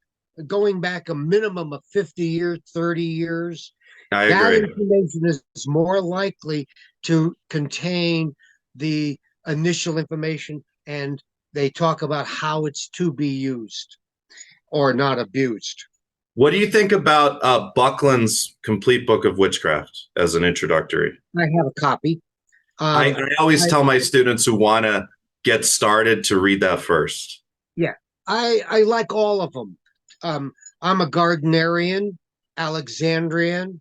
Going back a minimum of 50 years, 30 years, I that agree. information is more likely to contain the initial information, and they talk about how it's to be used or not abused. What do you think about Buckland's Complete Book of Witchcraft as an introductory? I have a copy. I always tell my students who want to get started to read that first. Yeah, I like all of them. I'm a Gardnerian, Alexandrian,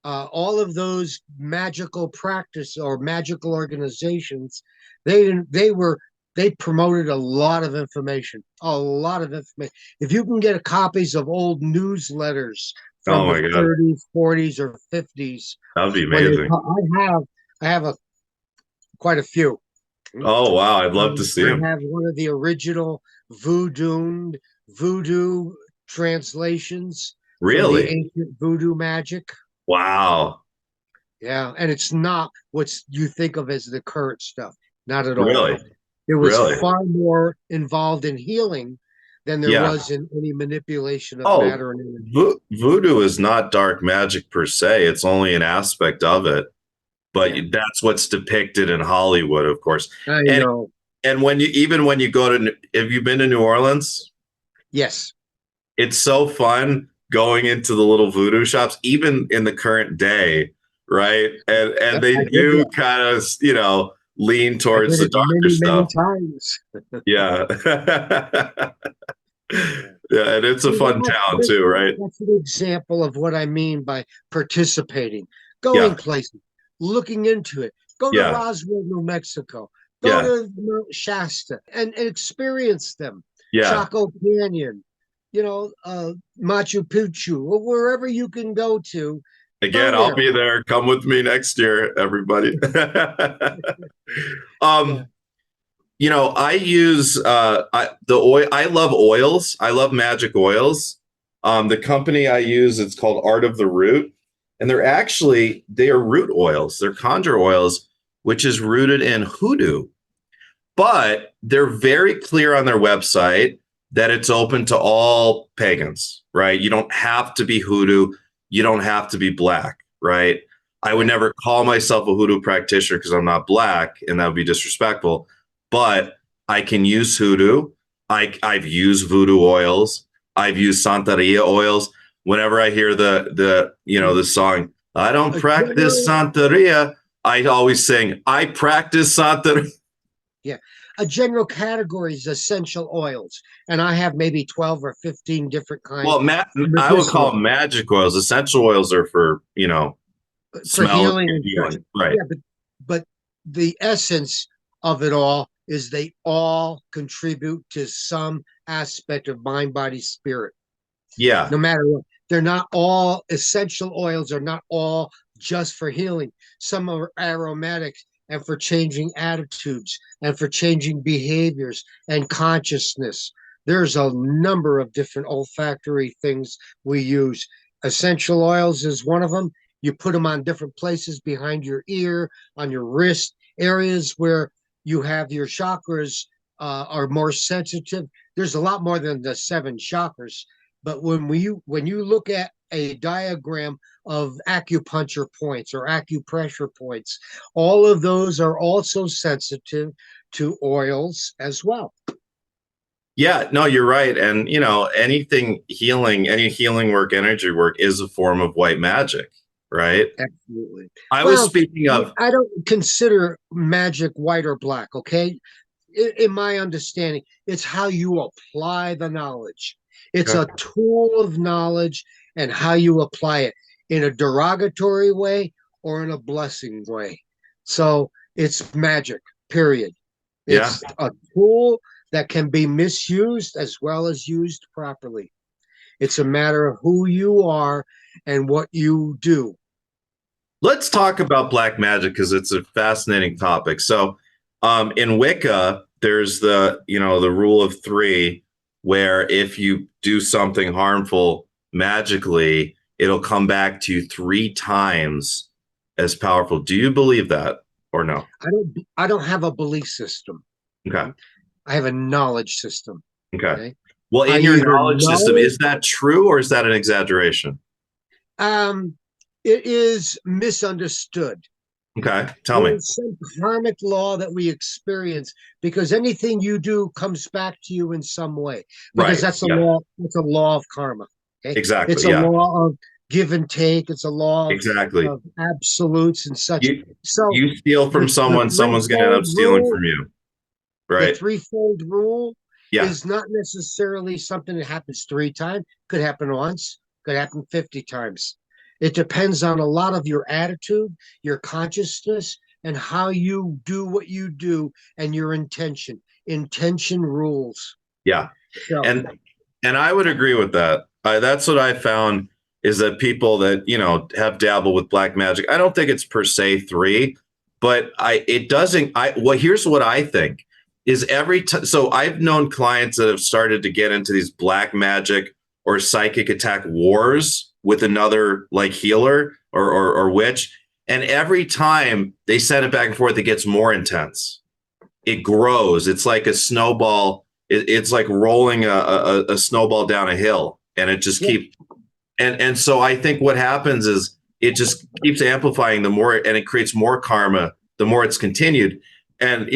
all of those magical practice or magical organizations. They promoted a lot of information, a lot of information. If you can get copies of old newsletters Oh from my the God. 30s, 40s, or 50s, That would be amazing. I have quite a few. Oh, wow. I'd love to see I him. have one of the original voodoo translations from the Really? ancient voodoo magic. Wow. Yeah, and it's not what you think of as the current stuff. Not at all. Really? It was Really? far more involved in healing than there Yeah. was in any manipulation of matter and energy. Voodoo is not dark magic per se. It's only an aspect of it. But Yeah. that's what's depicted in Hollywood, of course. I know. And when you go to, have you been to New Orleans? Yes. It's so fun going into the little voodoo shops, even in the current day, right? And Yep, they I did do that. kind of, lean I towards did the it darker many stuff. times. Yeah. Yeah, and it's a fun town too, right? That's an example of what I mean by participating, going Yeah. places, looking into it. Go to Yeah. Roswell, New Mexico. Go Yeah. to Mount Shasta and experience them. Yeah. Chaco Canyon, Machu Picchu, or wherever you can go to. Again, I'll be there. Come with me next year, everybody. I use the oil. I love oils. I love magic oils. The company I use, it's called Art of the Root, and they are root oils. They're conjure oils, which is rooted in hoodoo. But they're very clear on their website that it's open to all pagans, right? You don't have to be hoodoo. You don't have to be black, right? I would never call myself a hoodoo practitioner because I'm not black, and that would be disrespectful. But I can use hoodoo. I've used voodoo oils. I've used Santeria oils. Whenever I hear the song, I don't practice Santeria, I always sing, I practice Santeria. Yeah. A general category is essential oils, and I have maybe 12 or 15 different kinds. Well, I would call them magic oils. Essential oils are for healing and healing. Right. Yeah, but the essence of it all is they all contribute to some aspect of mind, body, spirit. Yeah. No matter what. They're not all essential oils, are not all just for healing. Some are aromatic and for changing attitudes and for changing behaviors and consciousness. There's a number of different olfactory things we use. Essential oils is one of them. You put them on different places behind your ear, on your wrist, areas where you have your chakras are more sensitive. There's a lot more than the 7 chakras. But when you look at a diagram of acupuncture points or acupressure points, all of those are also sensitive to oils as well. Yeah, no, you're right. And, anything healing, any healing work, energy work is a form of white magic, right? Absolutely. I was speaking of... I don't consider magic white or black, okay? in my understanding, it's how you apply the knowledge. It's a tool of knowledge and how you apply it in a derogatory way or in a blessing way. So it's magic, period. Yeah. It's a tool that can be misused as well as used properly. It's a matter of who you are and what you do. Let's talk about black magic because it's a fascinating topic. So, in Wicca, there's the rule of three, where if you do something harmful magically, it'll come back to you 3 times as powerful. Do you believe that or no? I don't have a belief system. Okay. I have a knowledge system. Okay. Well, I in your either knowledge system, is that true or is that an exaggeration? It is misunderstood. Okay, tell me. There's some karmic law that we experience because anything you do comes back to you in some way. Because Right. that's a Yeah. law. It's a law of karma. Okay? Exactly. It's a Yeah. law of give and take. It's a law Exactly. of absolutes and such. You So you steal from someone, someone's going to end up stealing from you. the Right. threefold rule Yeah. is not necessarily something that happens 3 times. Could happen once. Could happen 50 times. It depends on a lot of your attitude, your consciousness, and how you do what you do and your intention. Intention rules. Yeah. So, And I would agree with that. That's what I found is that people that, have dabbled with black magic, I don't think it's per se 3, but here's what I think is so I've known clients that have started to get into these black magic or psychic attack wars with another like healer or witch. And every time they send it back and forth, it gets more intense. It grows. It's like a snowball. It's like rolling a snowball down a hill, and it just keeps. And so I think what happens is it just keeps amplifying the more, and it creates more karma the more it's continued. And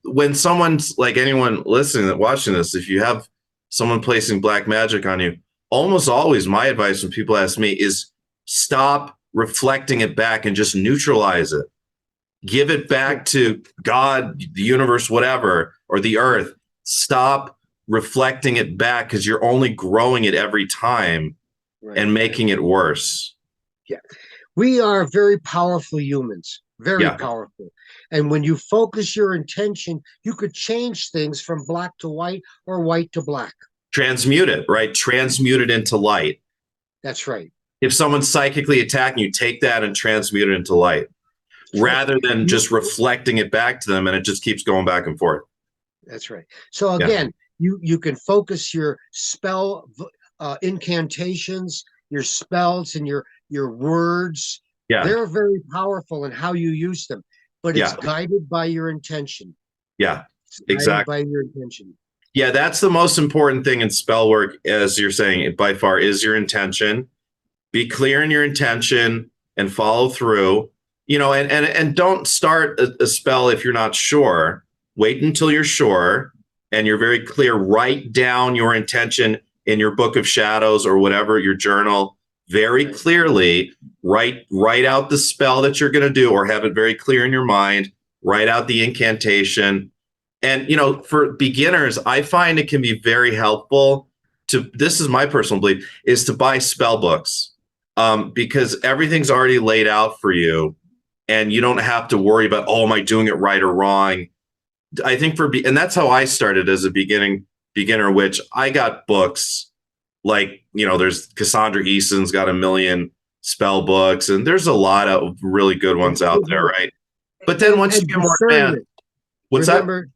when someone's like anyone listening, watching this, if you have someone placing black magic on you, almost always my advice when people ask me is stop reflecting it back and just neutralize it. Give it back to God, the universe, whatever, or the earth. Stop reflecting it back because you're only growing it every time and making it worse. Yeah. We are very powerful humans, very powerful. And when you focus your intention, you could change things from black to white or white to black. Transmute it, right? Transmute it into light. That's right. If someone's psychically attacking you, take that and transmute it into light rather than just reflecting it back to them, and it just keeps going back and forth. That's right. So again, you can focus your spell incantations, your spells, and your words. Yeah. They're very powerful in how you use them, but it's guided by your intention. Yeah, exactly. By your intention. Yeah, that's the most important thing in spell work, as you're saying, by far, is your intention. Be clear in your intention and follow through. And don't start a spell if you're not sure. Wait until you're sure and you're very clear. Write down your intention in your book of shadows or whatever, your journal, very clearly. Write out the spell that you're going to do or have it very clear in your mind. Write out the incantation. And, for beginners, I find it can be very helpful this is my personal belief, is to buy spell books because everything's already laid out for you. And you don't have to worry about, am I doing it right or wrong? I think and that's how I started as a beginner, which I got books like, there's Cassandra Easton's got 1 million spell books, and there's a lot of really good ones out there, right? But then once you get more advanced, remember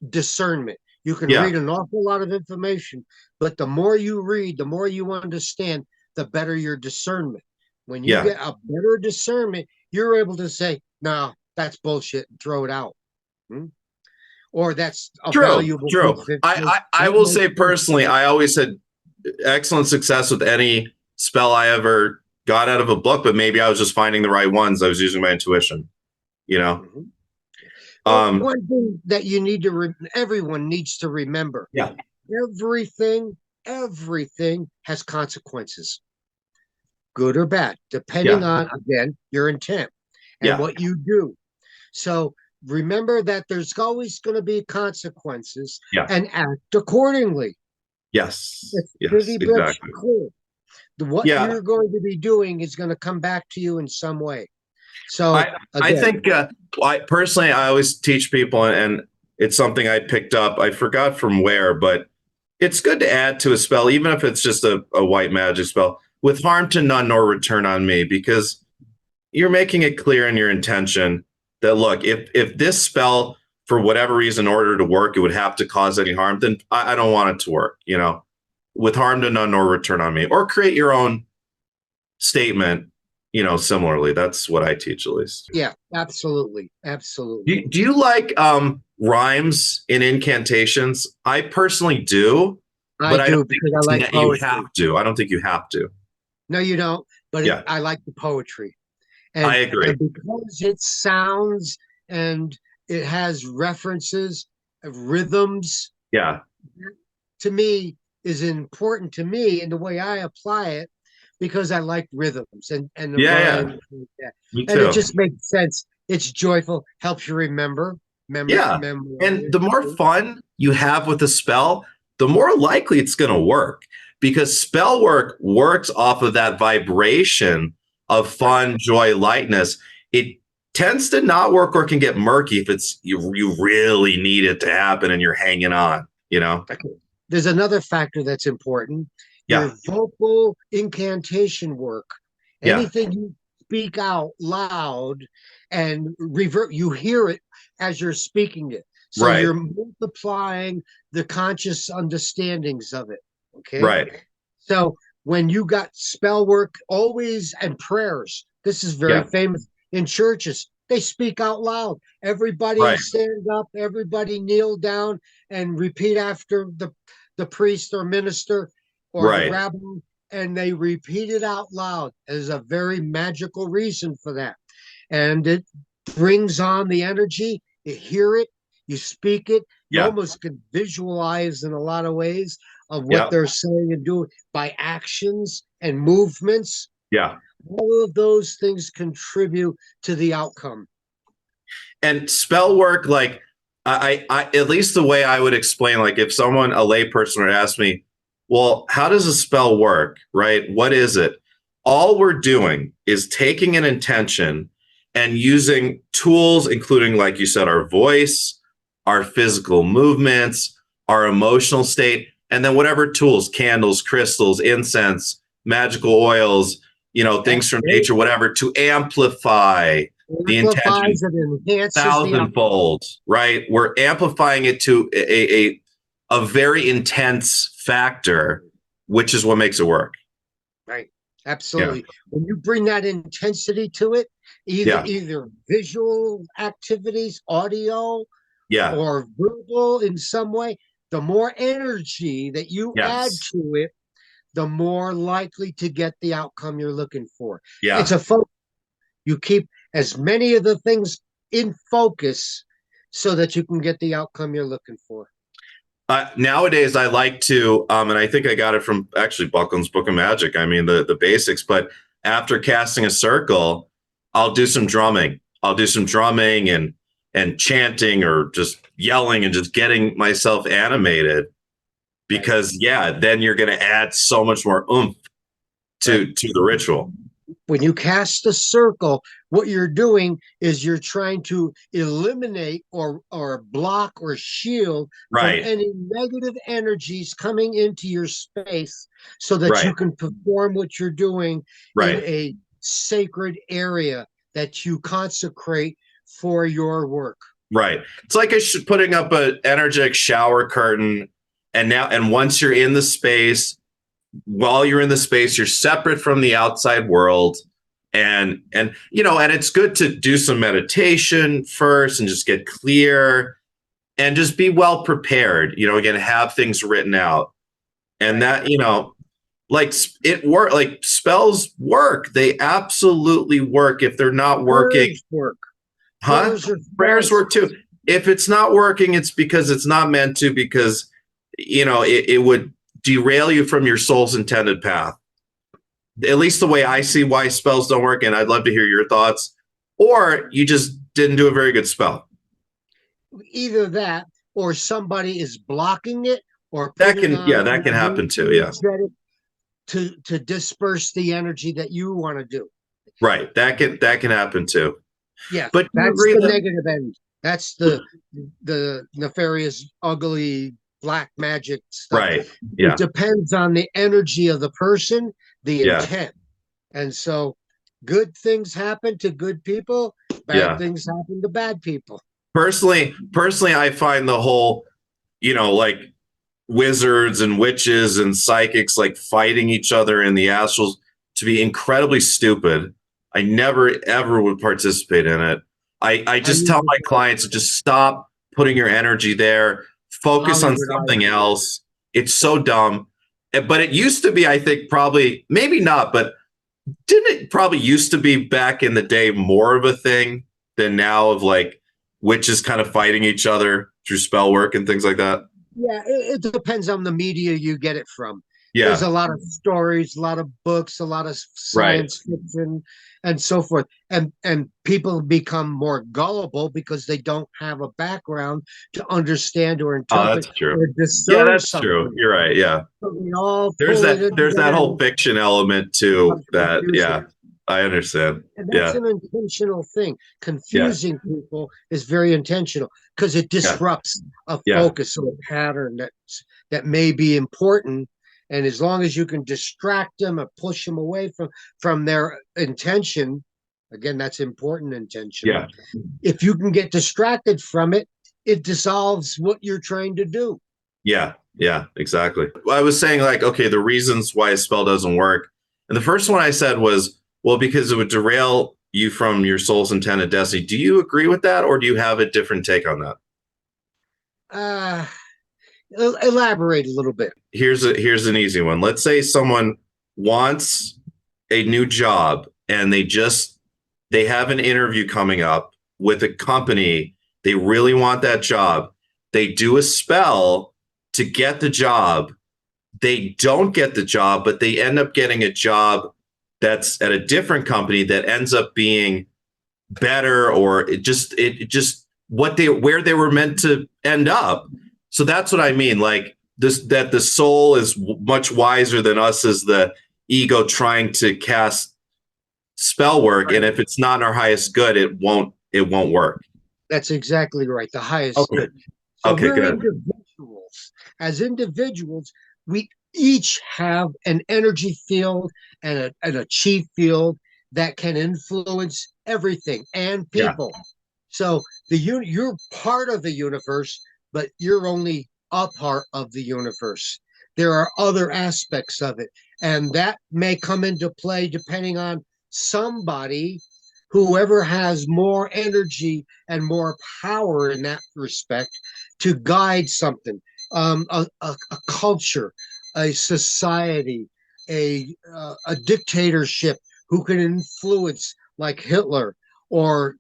discernment. You can read an awful lot of information, but the more you read, the more you understand, the better your discernment. When you get a better discernment, you're able to say, no, that's bullshit, and throw it out. Or that's a valuable. True. I will say personally, I always had excellent success with any spell I ever got out of a book, but maybe I was just finding the right ones. I was using my intuition, One thing that you need to, everyone needs to remember. Yeah. Everything has consequences. Good or bad, depending on, again, your intent and what you do. So remember that there's always going to be consequences, Yeah. and act accordingly. Yes. It's Yes. pretty much Exactly. clear. What Yeah. you're going to be doing is going to come back to you in some way. So I think I personally, I always teach people, and it's something I picked up. I forgot from where, but it's good to add to a spell, even if it's just a white magic spell, with harm to none nor return on me, because you're making it clear in your intention that, look, if this spell, for whatever reason, in order to work, it would have to cause any harm, then I don't want it to work, with harm to none nor return on me, or create your own statement, similarly. That's what I teach, at least. yeah, absolutely. Absolutely. Do you like rhymes in incantations? I personally do, but I I do don't think because I like you poetry. have to. I don't think you have to. No, you don't. But Yeah, I like the poetry. I agree. And because it sounds and it has references, rhythms, Yeah, to me is important to me in the way I apply it because I like rhythms and the yeah. rhymes like that. Me And it too. just makes sense. It's joyful, helps you remember, Yeah. And the more fun you have with a spell, the more likely it's going to work, because spell work works off of that vibration of fun, joy, lightness. It tends to not work, or can get murky if it's you really need it to happen and you're hanging on, Okay. There's another factor that's important. Yeah. Your vocal incantation work. Yeah. Anything you speak out loud and revert, you hear it as you're speaking it. So Right. you're multiplying the conscious understandings of it. Okay. Right. So when you got spell work always and prayers, this is very Yeah. famous in churches. They speak out loud. Everybody Right. stand up, everybody kneel down and repeat after the priest or minister or the Right. rabbi, and they repeat it out loud. There's a very magical reason for that. And it brings on the energy. You hear it, you speak it, you Yeah. almost can visualize in a lot of ways of what Yeah. they're saying and doing by actions and movements. Yeah. All of those things contribute to the outcome. And spell work, like I at least the way I would explain, like if someone, a layperson, would ask me, well, how does a spell work, right? What is it? All we're doing is taking an intention and using tools, including, like you said, our voice, our physical movements, our emotional state, and then whatever tools, candles, crystals, incense, magical oils, things from nature, whatever, to amplify the intention Amplifies it, enhances the outcome. thousandfold, right? We're amplifying it to a very intense factor, which is what makes it work. Right. Absolutely. When you bring that intensity to it, either visual activities, audio, or verbal in some way, the more energy that you add to it, the more likely to get the outcome you're looking for. Yeah. It's a focus. You keep as many of the things in focus so that you can get the outcome you're looking for. Nowadays, I like to, and I think I got it from actually Buckland's Book of Magic. I mean, the basics, but after casting a circle, I'll do some drumming. I'll do some drumming and chanting, or just yelling and just getting myself animated, because then you're going to add so much more oomph to the ritual. When you cast a circle, what you're doing is you're trying to eliminate or block or shield from any negative energies coming into your space, so that you can perform what you're doing in a sacred area that you consecrate for your work. Right. It's like putting up an energetic shower curtain, and once you're in the space, while you're in the space, you're separate from the outside world. And it's good to do some meditation first and just get clear and just be well prepared, again, have things written out. And that, like spells work. They absolutely work. If they're not working, Prayers work too. If it's not working, it's because it's not meant to, because, it would derail you from your soul's intended path. At least the way I see why spells don't work, and I'd love to hear your thoughts. Or you just didn't do a very good spell. either that or somebody is blocking it or That putting can, on yeah, that can happen too. Yeah. energetic to disperse the energy that you want to do. Right. That can happen too. Yes, But do you that's agree the that negative end. That's the nefarious, ugly black magic stuff. right. It Yeah. depends on the energy of the person, the Yeah. intent. And so good things happen to good people, bad Yeah. things happen to bad people. Personally, I find the whole, like wizards and witches and psychics like fighting each other in the astrals to be incredibly stupid. I never ever would participate in it. I I just tell usually my clients to just stop putting your energy there, focus on Hollywood something eyes. else. It's so dumb. But it used to be, I think, probably, maybe not, but didn't it probably used to be back in the day more of a thing than now, of like witches kind of fighting each other through spell work and things like that? Yeah, it depends on the media you get it from. There's Yeah, a lot of stories, a lot of books, a lot of right. science fiction, and so forth. And people become more gullible because they don't have a background to understand or Oh, interpret that's true. or Yeah, discern that's true. something. You're right. Yeah. So we all There's pull it that in there's that together whole and it fiction element too becomes that, confusing. yeah, I understand. And that's Yeah. an intentional thing. Yeah. Confusing people is very intentional because it Yeah. disrupts a Yeah. focus or a pattern that may be important. And as long as you can distract them or push them away from their intention, again, that's important intention. Yeah. If you can get distracted from it, it dissolves what you're trying to do. Yeah. Yeah. Exactly. I was saying, like, okay, the reasons why a spell doesn't work. And the first one I said was, well, because it would derail you from your soul's intended destiny. Do you agree with that, or do you have a different take on that? Uh, Elaborate a little bit. Here's an easy one. Let's say someone wants a new job and they have an interview coming up with a company. They really want that job. They do a spell to get the job. They don't get the job, but they end up getting a job that's at a different company that ends up being better, or it just what they where they were meant to end up. So that's what I mean. Like this, that the soul is much wiser than us as the ego trying to cast spell work, and if it's not in our highest good, it won't work. That's exactly right. The highest Okay. good. So Okay, we're good. individuals. As individuals, we each have an energy field and a chi field that can influence everything and Yeah. people. So you're part of the universe, but you're only a part of the universe. There are other aspects of it, and that may come into play depending on somebody, whoever has more energy and more power in that respect to guide something, a culture, a society, a dictatorship who can influence, like Hitler or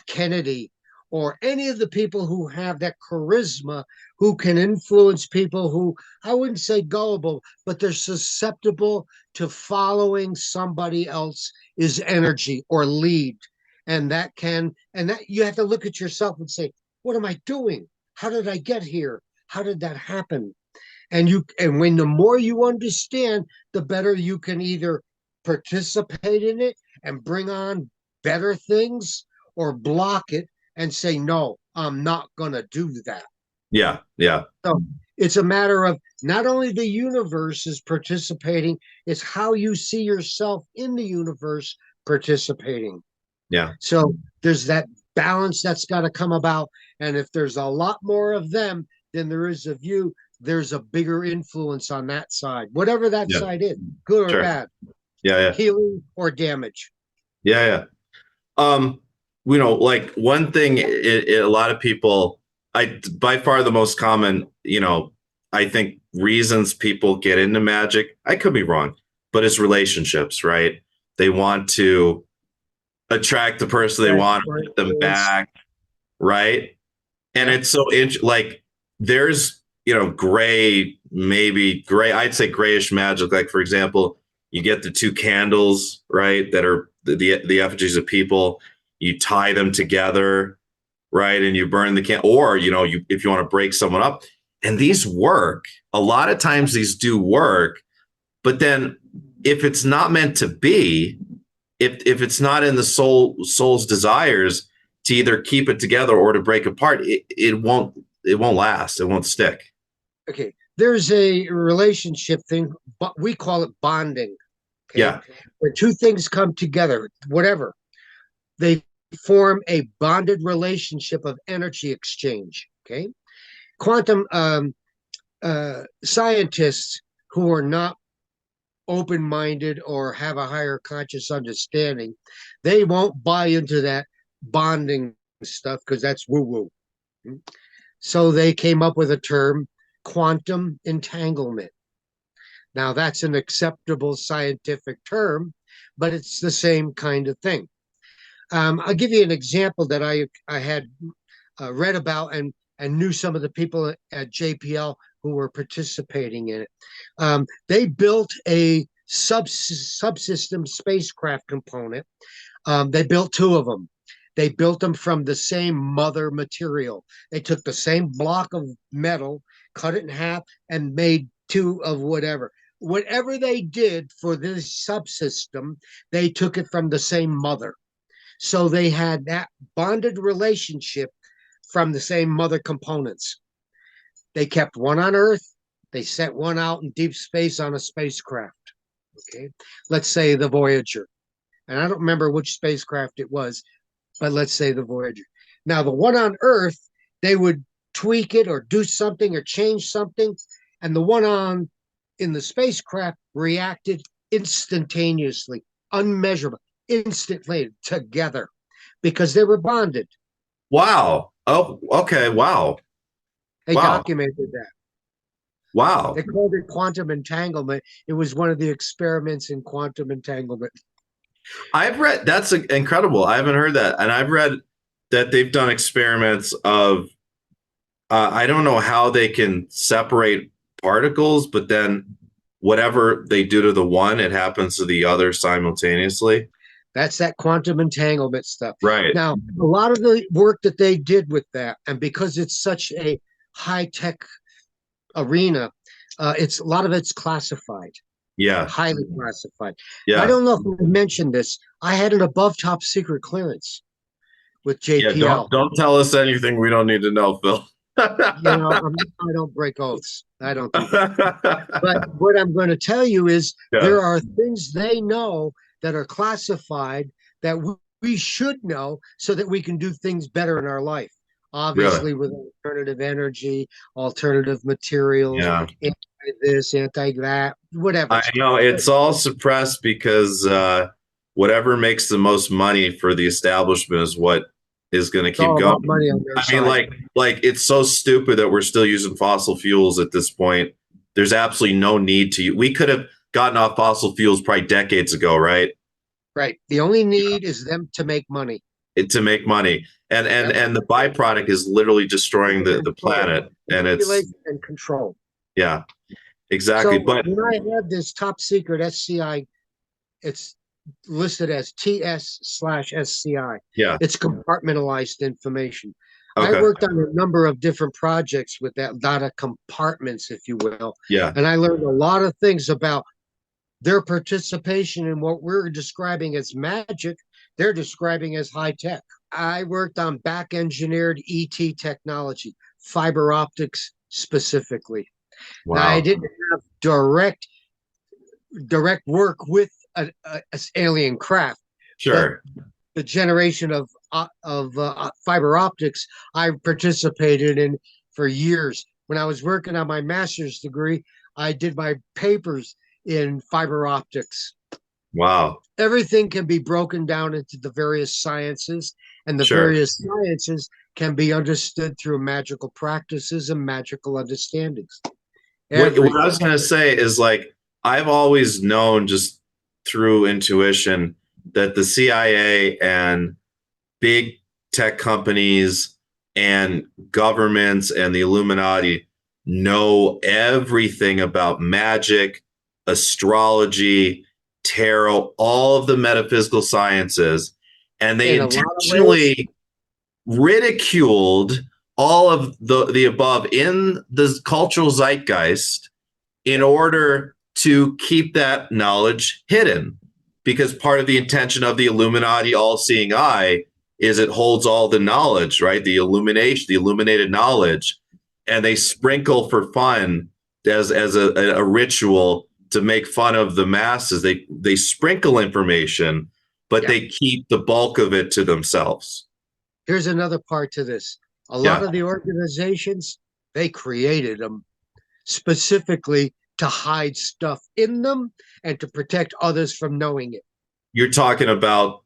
Kennedy or any of the people who have that charisma, who can influence people who, I wouldn't say gullible, but they're susceptible to following somebody else's energy or lead. And that you have to look at yourself and say, what am I doing? How did I get here? How did that happen? And when the more you understand, the better you can either participate in it and bring on better things, or block it and say, no, I'm not going to do that. Yeah. Yeah. So it's a matter of not only the universe is participating, it's how you see yourself in the universe participating. Yeah. So there's that balance that's got to come about. And if there's a lot more of them than there is of you, there's a bigger influence on that side, whatever that Yeah. side is, good or Sure. bad, Yeah. Yeah. healing or damage. Yeah. Yeah. Um, like one thing, a lot of people, by far the most common, I think reasons people get into magic, I could be wrong, but it's relationships, right? They want to attract the person they want, to get them back, right? And it's so like there's, gray, I'd say grayish magic. Like, for example, you get the two candles, right? That are the effigies of people. You tie them together right? And you burn the can, or if you want to break someone up, and these work. A lot of times these do work, but then if it's not meant to be, if it's not in the soul's desires to either keep it together or to break apart, it won't last. It won't stick. Okay, there's a relationship thing, but we call it bonding. Okay? Yeah. When two things come together, whatever, they form a bonded relationship of energy exchange. Okay, quantum scientists who are not open-minded or have a higher conscious understanding, they won't buy into that bonding stuff because that's woo-woo. So they came up with a term, quantum entanglement. Now that's an acceptable scientific term, but it's the same kind of thing. I'll give you an example that I had read about and knew some of the people at JPL who were participating in it. They built a subsystem spacecraft component. They built two of them. They built them from the same mother material. They took the same block of metal, cut it in half, and made two of whatever. Whatever they did for this subsystem, they took it from the same mother. So they had that bonded relationship from the same mother components. They kept one on Earth. They sent one out in deep space on a spacecraft. Okay, let's say the Voyager. And I don't remember which spacecraft it was, but let's say the Voyager. Now, the one on Earth, they would tweak it or do something or change something. And the one in the spacecraft reacted instantaneously, unmeasurable, instantly together because they were bonded. Wow. Oh, okay. Wow. They documented that. Wow. They called it quantum entanglement. It was one of the experiments in quantum entanglement. I've read, that's incredible. I haven't heard that. And I've read that they've done experiments of, I don't know how they can separate particles, but then whatever they do to the one, it happens to the other simultaneously. That's that quantum entanglement stuff. Right. Now, a lot of the work that they did with that, and because it's such a high-tech arena, a lot of it's classified. Yeah. Highly classified. Yeah. I don't know if I mentioned this. I had an above top secret clearance with JPL. Yeah, don't tell us anything we don't need to know, Phil. I don't break oaths. I don't do that. But what I'm going to tell you is there are things they know that are classified that we should know so that we can do things better in our life. Obviously, with alternative energy, alternative materials, anti-this, anti-that, whatever. I know it's all suppressed because whatever makes the most money for the establishment is what is going to keep going. Money on their side. like it's so stupid that we're still using fossil fuels at this point. There's absolutely no need to. We could have gotten off fossil fuels probably decades ago, right? Right. The only need is them to make money. To make money, and the byproduct is literally destroying the planet, and it's and control. Yeah, exactly. So but when I had this top secret SCI, it's listed as TS/SCI. Yeah, it's compartmentalized information. Okay. I worked on a number of different projects with that, lot of compartments, if you will. Yeah, and I learned a lot of things about their participation in what we're describing as magic. They're describing as high tech. I worked on back engineered ET technology, fiber optics specifically. Wow. Now, I didn't have direct work with an alien craft. Sure. The generation of fiber optics I participated in for years. When I was working on my master's degree, I did my papers in fiber optics. Wow. Everything can be broken down into the various sciences, and the various sciences can be understood through magical practices and magical understandings. What I was going to say is, like, I've always known just through intuition that the CIA and big tech companies and governments and the Illuminati know everything about magic, astrology, tarot, all of the metaphysical sciences, and they intentionally ridiculed all of the above in the cultural zeitgeist in order to keep that knowledge hidden. Because part of the intention of the Illuminati all-seeing eye is it holds all the knowledge, right? The illumination, the illuminated knowledge, and they sprinkle for fun as a ritual to make fun of the masses. They sprinkle information, but they keep the bulk of it to themselves. Here's another part to this. A lot of the organizations, they created them specifically to hide stuff in them and to protect others from knowing it. You're talking about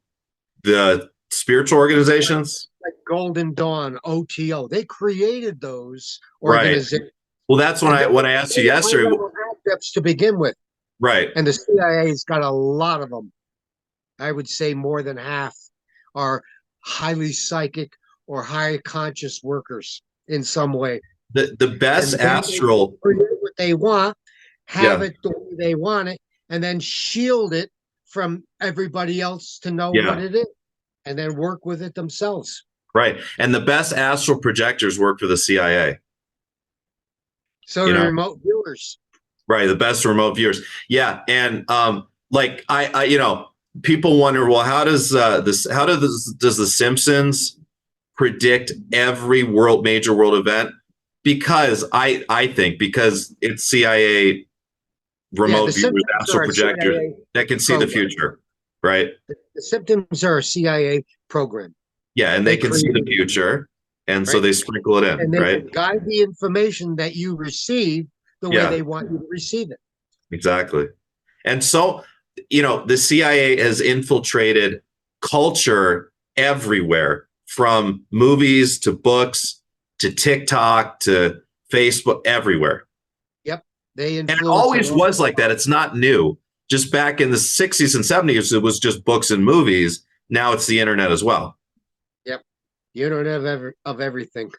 the spiritual organizations? Like Golden Dawn, OTO. They created those organizations. Right. Well, that's when I asked you yesterday. To begin with. Right. And the CIA's got a lot of them. I would say more than half are highly psychic or high conscious workers in some way. The best astral, create what they want, have it the way they want it, and then shield it from everybody else to know what it is, and then work with it themselves. Right. And the best astral projectors work for the CIA. So the remote viewers. Right. The best remote viewers. Yeah. And like I people wonder, well, how does does the Simpsons predict every major world event? Because I think because it's CIA remote viewers, astral projectors that can see the future, right? The symptoms are a CIA program. Yeah, and they can see the future, and so they sprinkle it in, and they right? guide the information that you receive the way they want you to receive it. Exactly. And so, the CIA has infiltrated culture everywhere, from movies to books to TikTok to Facebook, everywhere. Yep. And it always was like that. It's not new. Just back in the 60s and 70s, it was just books and movies. Now it's the internet as well. Yep. The internet of everything.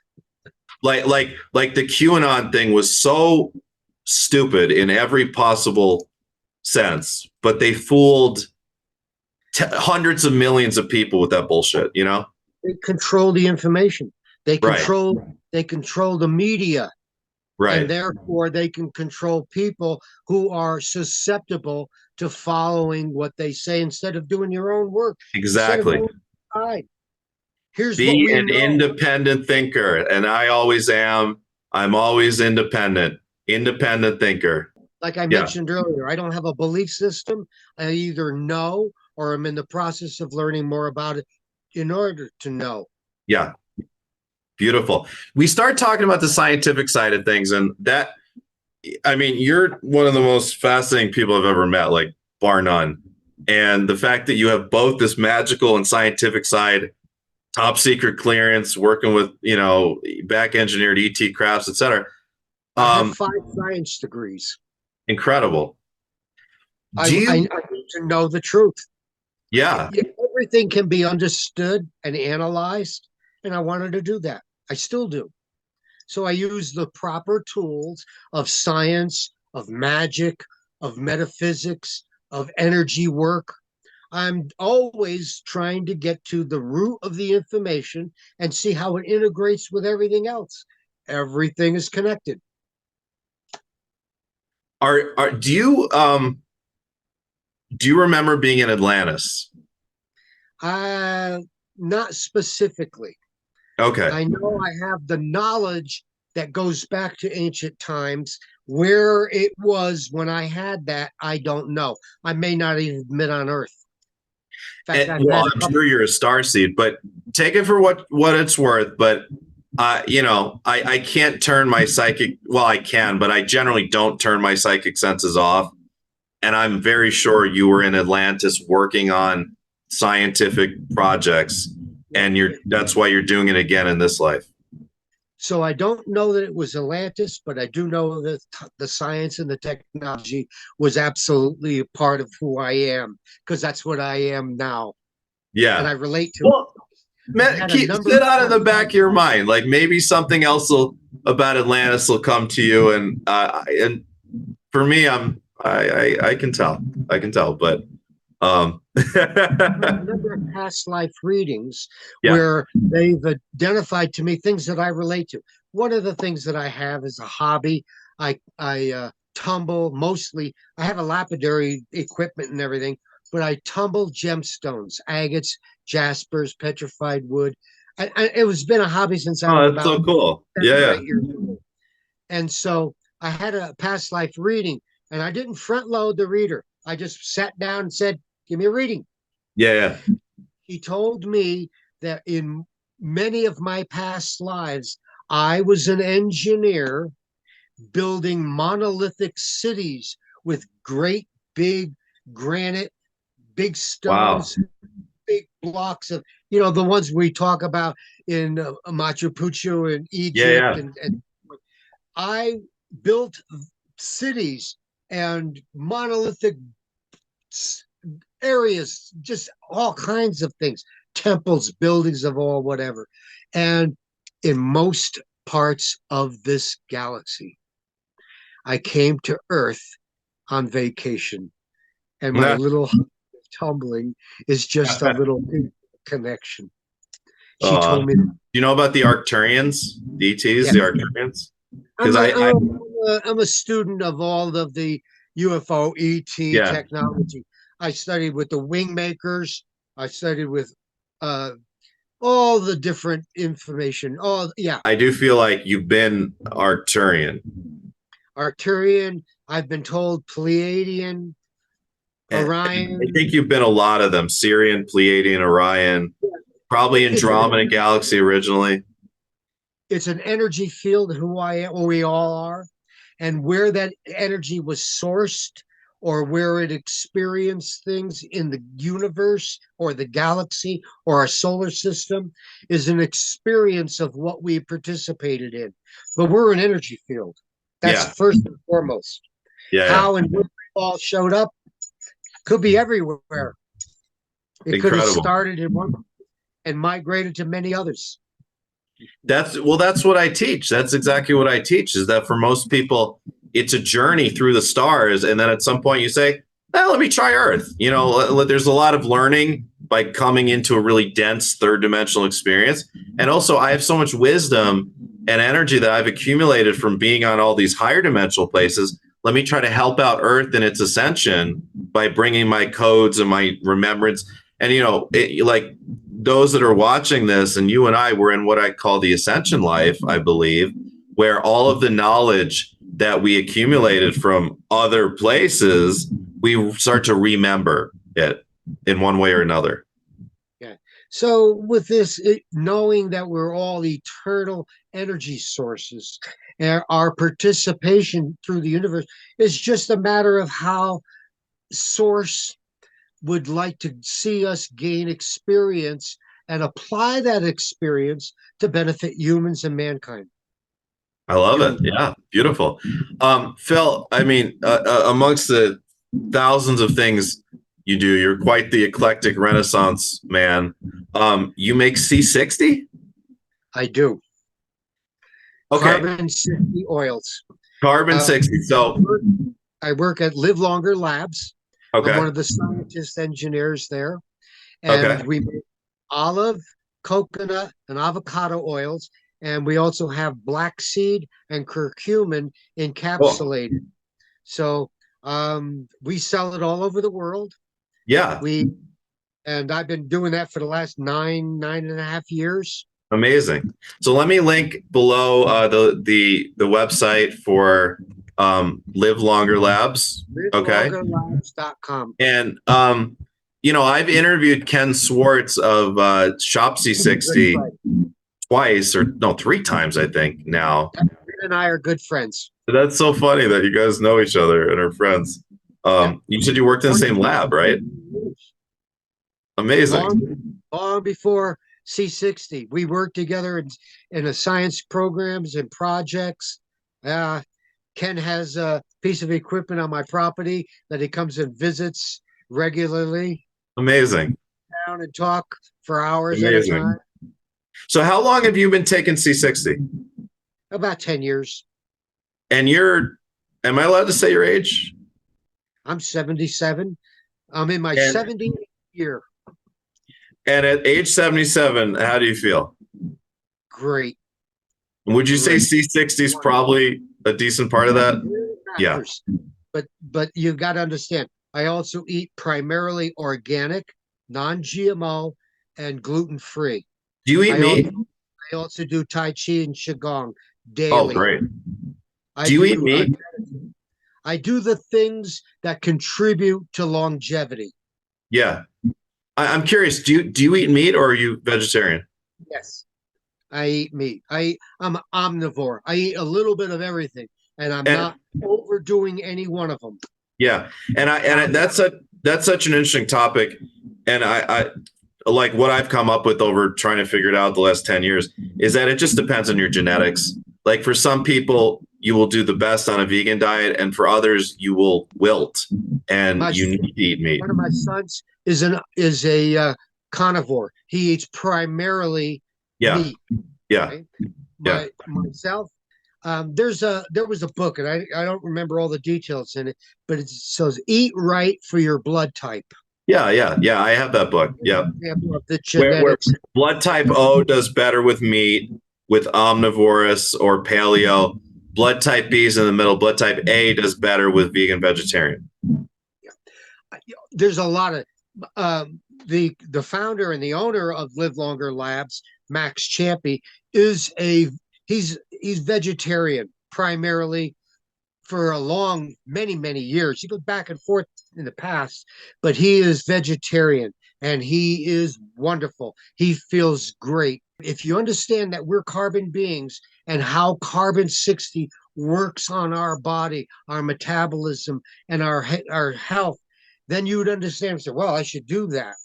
Like the QAnon thing was so stupid in every possible sense, but they fooled hundreds of millions of people with that bullshit, They control the information. They control the media. Right. And therefore they can control people who are susceptible to following what they say instead of doing your own work. Exactly. Be an independent thinker. And I always am. I'm always independent thinker. Like I mentioned earlier, I don't have a belief system. I either know or I'm in the process of learning more about it in order to know. Yeah. Beautiful. We start talking about the scientific side of things, and you're one of the most fascinating people I've ever met, like bar none. And the fact that you have both this magical and scientific side, top secret clearance, working with, back engineered ET crafts, etc. I have 5 science degrees. Incredible. I need to know the truth. Yeah. Everything can be understood and analyzed, and I wanted to do that. I still do. So I use the proper tools of science, of magic, of metaphysics, of energy work. I'm always trying to get to the root of the information and see how it integrates with everything else. Everything is connected. Do you remember being in Atlantis? Not specifically. Okay. I know I have the knowledge that goes back to ancient times. Where it was when I had that, I don't know. I may not even have been on Earth. Fact, I'm sure you're a starseed, but take it for what it's worth. But I can't turn my psychic. Well, I can, but I generally don't turn my psychic senses off. And I'm very sure you were in Atlantis working on scientific projects, and that's why you're doing it again in this life. So I don't know that it was Atlantis, but I do know that the science and the technology was absolutely a part of who I am, because that's what I am now. Yeah. And I relate to it. Man, sit out of the back of your mind. Like maybe something else about Atlantis will come to you. And for me, I can tell. But A number of past life readings Yeah. where they've identified to me things that I relate to. One of the things that I have is a hobby. I tumble mostly. I have a lapidary equipment and everything, but I tumble gemstones, agates, jaspers, petrified wood. It was been a hobby since I was Oh, that's about so cool. 7 or Yeah, 8 years old. And so I had a past life reading, and I didn't front load the reader. I just sat down and said, "Give me a reading." yeah. He told me that in many of my past lives, I was an engineer building monolithic cities with great big granite, big Wow. stones, big blocks of, the ones we talk about in Machu Picchu in Yeah, Egypt. yeah. And I built cities and monolithic areas, just all kinds of things, temples, buildings of all whatever. And in most parts of this galaxy, I came to Earth on vacation, and my little tumbling is just a little connection. She told me, you know about the Arcturians, the ETs, yeah, the Arcturians? Because I'm a student of all of the UFO ET yeah, technology. I studied with the wing makers. I studied with uh, all the different information. Oh, yeah, I do feel like you've been Arcturian. Arcturian. I've been told Pleiadian, And I Orion. think you've been a lot of them: Syrian, Pleiadian, Orion, probably Andromeda Galaxy originally. It's an energy field. Who I am, or we all are, and where that energy was sourced, or where it experienced things in the universe or the galaxy or our solar system, is an experience of what we participated in. But we're an energy field. That's Yeah, first and foremost. yeah, yeah. How and where we all showed up could be everywhere. It could have Incredible. started in one and migrated to many others. That's what I teach. That's exactly what I teach, is that for most people, it's a journey through the stars. And then at some point you say, well, let me try Earth. There's a lot of learning by coming into a really dense third dimensional experience. And also I have so much wisdom and energy that I've accumulated from being on all these higher dimensional places. Let me try to help out Earth in its ascension by bringing my codes and my remembrance. And, like those that are watching this, and you and I were in what I call the ascension life, I believe, where all of the knowledge that we accumulated from other places, we start to remember it in one way or another. Yeah. So with this, knowing that we're all eternal energy sources, and our participation through the universe is just a matter of how Source would like to see us gain experience and apply that experience to benefit humans and mankind. I love it. Yeah, beautiful. Phil, I mean, amongst the thousands of things you do, you're quite the eclectic Renaissance man. You make C60? I do. Okay. Carbon 60 oils. Carbon 60. So I work at Live Longer Labs. okay. I'm one of the scientist engineers there. And Okay. we make olive, coconut, and avocado oils. And we also have black seed and curcumin encapsulated. Cool. So we sell it all over the world. Yeah. And I've been doing that for the last nine and a half years. Amazing. So let me link below the website for Live Longer Labs. Okay. LiveLongerLabs.com. And I've interviewed Ken Swartz of Shop C60 twice, or no, 3 times, I think now. Ken and I are good friends. That's so funny that you guys know each other and are friends. You said you worked in the same lab, right? Amazing. Long before C60, we worked together in the science programs and projects. Ken has a piece of equipment on my property that he comes and visits regularly. Amazing. Down and talk for hours at a time. So how long have you been taking C60? About 10 years. And am I allowed to say your age? I'm 77. I'm in my And 70th year. and at age 77, how do you feel? Great. Would you say Great. C60 is probably a decent part of that? Yeah. Factors. But you've got to understand, I also eat primarily organic, non-GMO, and gluten-free. Do you eat meat? I also do Tai Chi and Qigong Oh, daily. great. I Do you eat meat? I do the things that contribute to longevity. Yeah. I'm curious. Do you eat meat or are you vegetarian? Yes, I eat meat. I'm an omnivore. I eat a little bit of everything, and I'm And not overdoing any one of them. yeah, that's such an interesting topic, and I like what I've come up with over trying to figure it out the last 10 years is that it just depends on your genetics. Like for some people, you will do the best on a vegan diet, and for others, you will wilt, and you need to eat meat. One of my sons is a carnivore. He eats primarily meat. Yeah. Okay? Myself, there was a book, and I don't remember all the details in it, but it says "Eat Right for Your Blood Type." Yeah. I have that book. Yeah. The genetics. Where blood type O does better with meat, with omnivorous or paleo. Blood type B is in the middle. Blood type A does better with vegan vegetarian. There's a lot of the founder and the owner of Live Longer Labs, Max Champy, he's vegetarian primarily for a many years. He goes back and forth in the past, but he is vegetarian and he is wonderful. He feels great. If you understand that we're carbon beings and how carbon 60 works on our body, our metabolism, and our health, then you would understand and say, well, I should do that.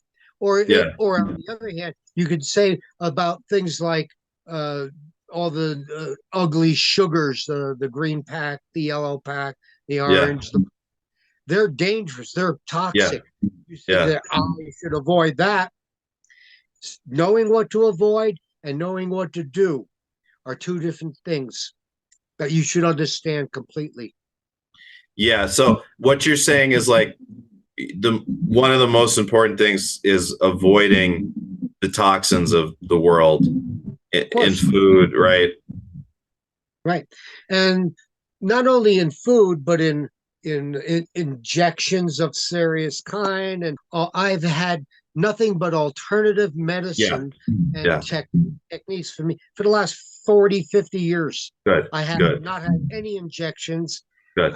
Or on the other hand, you could say about things like all the ugly sugars, the green pack, the yellow pack, the orange, they're dangerous. They're toxic. You say that you should avoid that. Knowing what to avoid and knowing what to do are two different things that you should understand completely. Yeah. So what you're saying is like one of the most important things is avoiding the toxins of the world in food, right? Right. And not only in food, but in injections of serious kind. And I've had nothing but alternative medicine and techniques for me for the last 40, 50 years. Good. I have not had any injections. Good.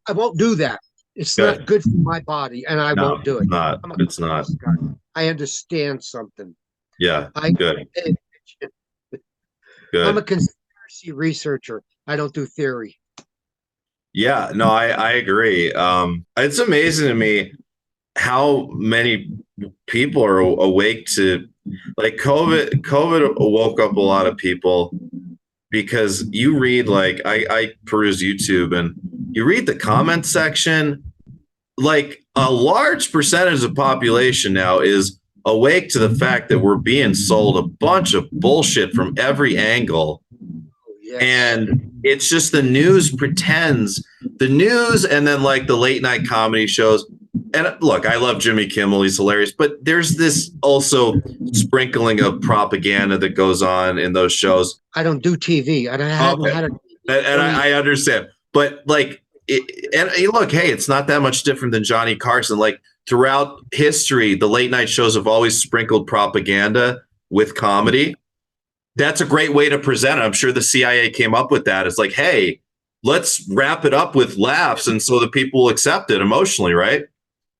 I won't do that. It's not good for my body, and I won't do it. It's not. I understand something. Yeah. Good. I'm a conspiracy researcher. I don't do theory. Yeah, no, I agree. It's amazing to me how many people are awake to, like, COVID woke up a lot of people, because you read, like, I peruse YouTube and you read the comment section, like a large percentage of the population now is awake to the fact that we're being sold a bunch of bullshit from every angle. Yes. And it's just the news pretends, and then like the late night comedy shows. And look, I love Jimmy Kimmel. He's hilarious. But there's this also sprinkling of propaganda that goes on in those shows. I don't do TV. I haven't had it. And I understand. But like, look, hey, it's not that much different than Johnny Carson. Like throughout history, the late night shows have always sprinkled propaganda with comedy. That's a great way to present it. I'm sure the CIA came up with that. It's like, hey, let's wrap it up with laughs, and so that people will accept it emotionally, right?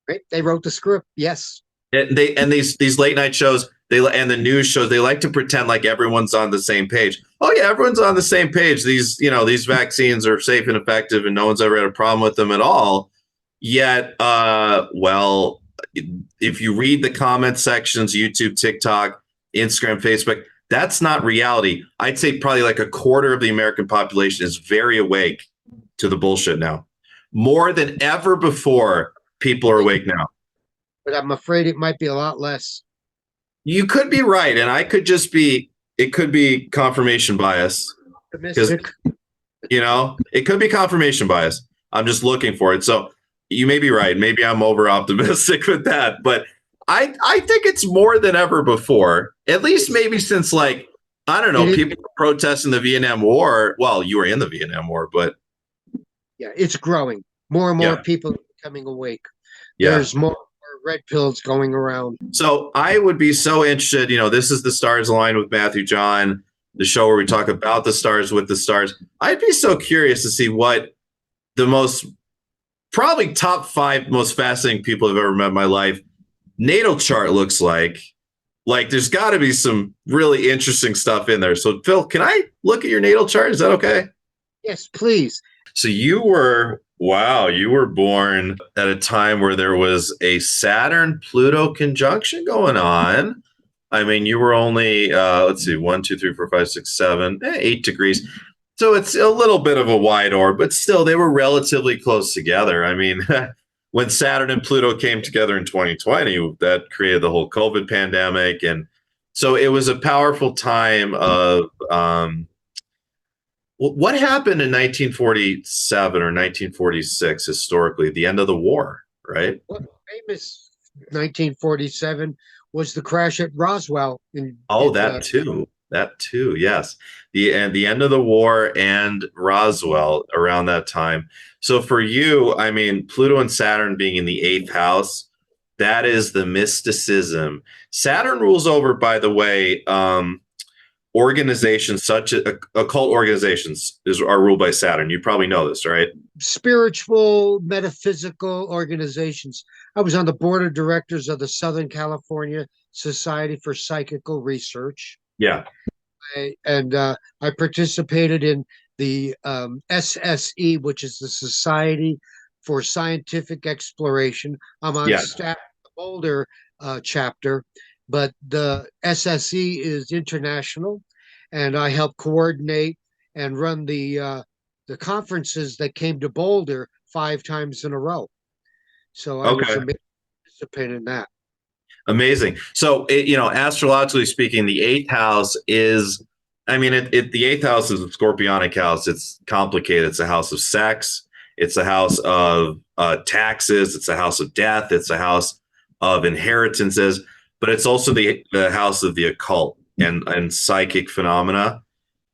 Right. They wrote the script. Yes. And these late night shows, and the news shows, they like to pretend like everyone's on the same page. Oh yeah, everyone's on the same page. These vaccines are safe and effective, and no one's ever had a problem with them at all. Yet, well, if you read the comment sections, YouTube, TikTok, Instagram, Facebook, that's not reality. I'd say probably like a quarter of the American population is very awake to the bullshit now. More than ever before, people are awake now. But I'm afraid it might be a lot less. You could be right, and it could be confirmation bias. Because, it could be confirmation bias. I'm just looking for it. So You may be right. Maybe I'm over optimistic with that, but I think it's more than ever before. At least maybe since, like, I don't know, people were protesting the Vietnam War. Well, you were in the Vietnam War, but yeah, it's growing. More and more people are becoming awake. Yeah. There's more red pills going around. So I would be so interested. This is the Stars Align with Matthew John, the show where we talk about the stars with the stars. I'd be so curious to see what the probably top 5 most fascinating people I've ever met in my life natal chart looks like. Like, there's got to be some really interesting stuff in there. So, Phil, can I look at your natal chart? Is that okay? Yes, please. So you were born at a time where there was a Saturn-Pluto conjunction going on. I mean, you were only, let's see, 1, 2, 3, 4, 5, 6, 7, 8 degrees. So it's a little bit of a wide orb, but still, they were relatively close together. I mean, when Saturn and Pluto came together in 2020, that created the whole COVID pandemic. And so it was a powerful time of, what happened in 1947 or 1946 historically, the end of the war, right? Well, famous 1947 was the crash at Roswell. That too, yes. The end of the war and Roswell around that time. So for you, I mean, Pluto and Saturn being in the 8th house, that is the mysticism. Saturn rules over, by the way, organizations such as occult organizations are ruled by Saturn. You probably know this, right? Spiritual, metaphysical organizations. I was on the board of directors of the Southern California Society for Psychical Research. Yeah. I participated in the SSE, which is the Society for Scientific Exploration. I'm on staff of the Boulder chapter, but the SSE is international, and I help coordinate and run the conferences that came to Boulder 5 times in a row. So I was participating in that. Amazing. So, astrologically speaking, the 8th house is, I mean, the 8th house is a scorpionic house. It's complicated. It's a house of sex. It's a house of taxes. It's a house of death. It's a house of inheritances. But it's also the house of the occult and psychic phenomena.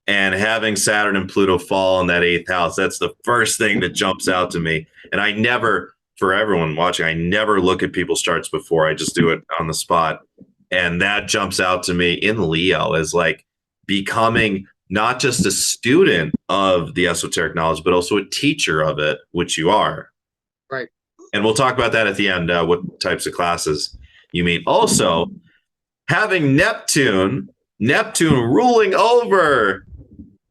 And having Saturn and Pluto fall in that 8th house, that's the first thing that jumps out to me. And I never, for everyone watching, I never look at people's charts before. I just do it on the spot. And that jumps out to me in Leo as like becoming not just a student of the esoteric knowledge, but also a teacher of it, which you are. Right. And we'll talk about that at the end, what types of classes you mean. Also, having Neptune ruling over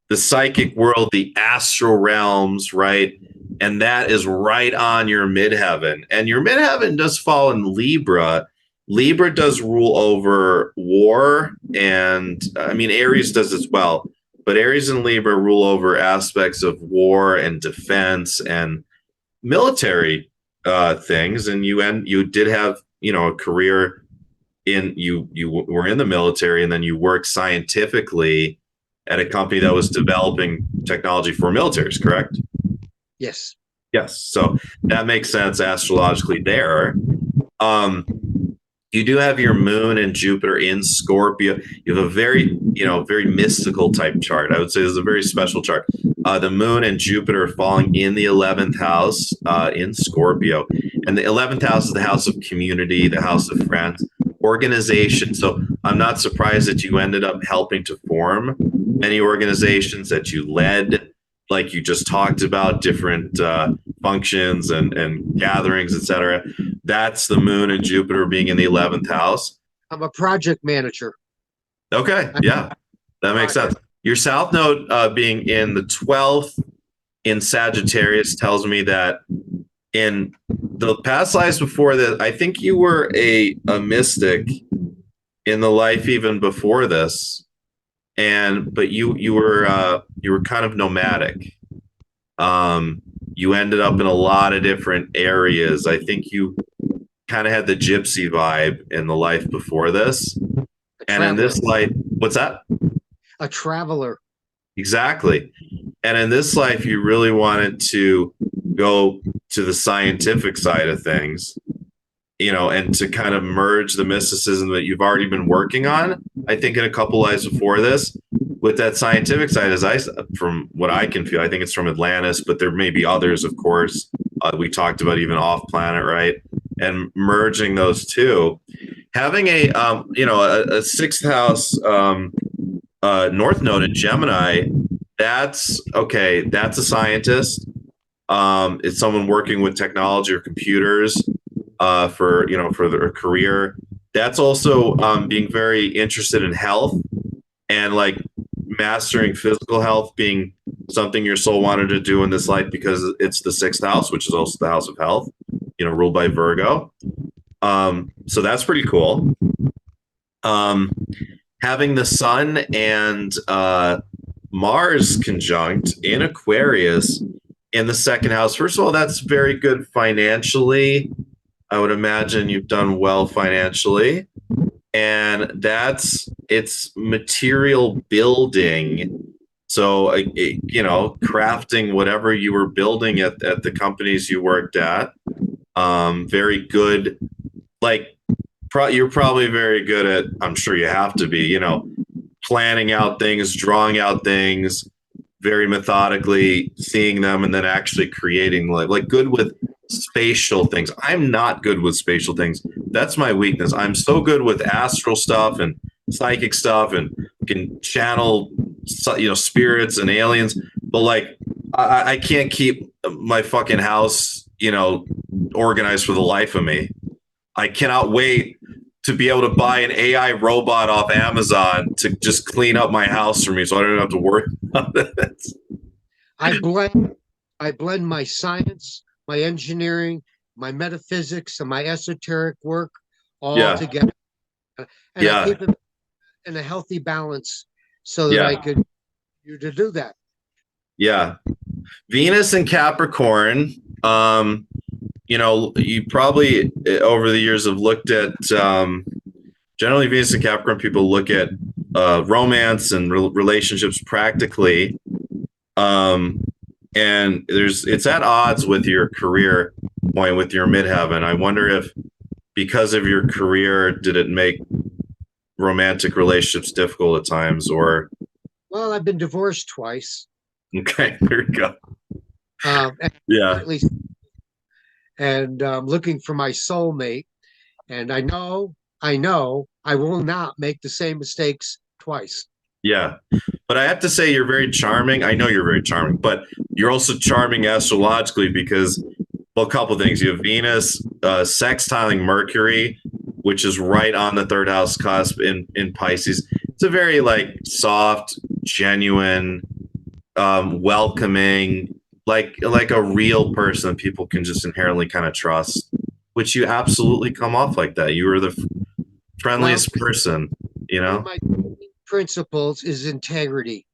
the psychic world, the astral realms, right? And that is right on your midheaven. And your midheaven does fall in Libra. Libra does rule over war, and I mean, Aries does as well. But Aries and Libra rule over aspects of war and defense and military things. And you did have, a career you were in the military, and then you worked scientifically at a company that was developing technology for militaries, correct? Yes. Yes. So that makes sense astrologically there. You do have your moon and Jupiter in Scorpio. You have a very, very mystical type chart. I would say this is a very special chart. The moon and Jupiter falling in the 11th house in Scorpio. And the 11th house is the house of community, the house of friends, organization. So I'm not surprised that you ended up helping to form many organizations that you led, like you just talked about, different functions and gatherings, etc. That's the moon and Jupiter being in the 11th house. I'm a project manager. Okay, yeah, that makes sense. Your south node being in the 12th in Sagittarius tells me that in the past lives before that, I think you were a mystic in the life even before this. But you were kind of nomadic. You ended up in a lot of different areas. I think you kind of had the gypsy vibe in the life before this. And in this life, what's that? A traveler. Exactly. And in this life, you really wanted to go to the scientific side of things, and to kind of merge the mysticism that you've already been working on, I think in a couple lives before this, with that scientific side, from what I can feel, I think it's from Atlantis, but there may be others, of course. We talked about even off planet, right? And merging those two, having a sixth house North Node in Gemini, that's okay. That's a scientist. It's someone working with technology or computers for their career. That's also being very interested in health and like mastering physical health being something your soul wanted to do in this life because it's the sixth house, which is also the house of health, ruled by Virgo. So that's pretty cool. Having the sun and Mars conjunct in Aquarius in the second house. First of all, that's very good financially. I would imagine you've done well financially. And it's material building. So, crafting whatever you were building at the companies you worked at. Very good. Like, you're probably very good at, I'm sure you have to be, planning out things, drawing out things, very methodically seeing them and then actually creating like good with spatial things. I'm not good with spatial things. That's my weakness. I'm so good with astral stuff and psychic stuff and can channel spirits and aliens, but like I can't keep my fucking house organized for the life of me. I cannot wait to be able to buy an AI robot off Amazon to just clean up my house for me so I don't have to worry about it. I blend my science, my engineering, my metaphysics, and my esoteric work all together. And I keep it in a healthy balance so that I could you to do that. Yeah. Venus and Capricorn, you probably over the years have looked at generally Venus and Capricorn people look at romance and relationships practically, and it's at odds with your career point with your midheaven. I wonder if because of your career did it make romantic relationships difficult at times, or well, I've been divorced twice. Okay, there you go. At least. And looking for my soulmate. And I know I will not make the same mistakes twice. Yeah. But I have to say you're very charming. I know you're very charming, but you're also charming astrologically because, well, a couple of things. You have Venus sextiling Mercury, which is right on the third house cusp in Pisces. It's a very like soft, genuine, welcoming, like a real person that people can just inherently kind of trust, which you absolutely come off like that. You are the friendliest person, One of my principles is integrity.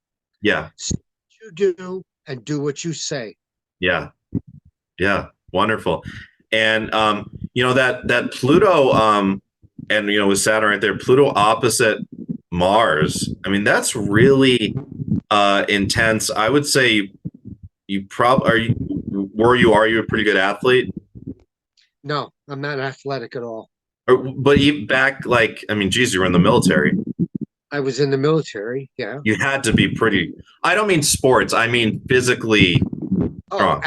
Yeah. Say what you do and do what you say. Yeah. Yeah. Wonderful. And, that Pluto, and, with Saturn right there, Pluto opposite Mars. I mean, that's really intense. I would say you probably are you a pretty good athlete? No, I'm not athletic at all. But you back geez, you were in the military. I was in the military, yeah. You had to be pretty. I don't mean sports. I mean physically strong.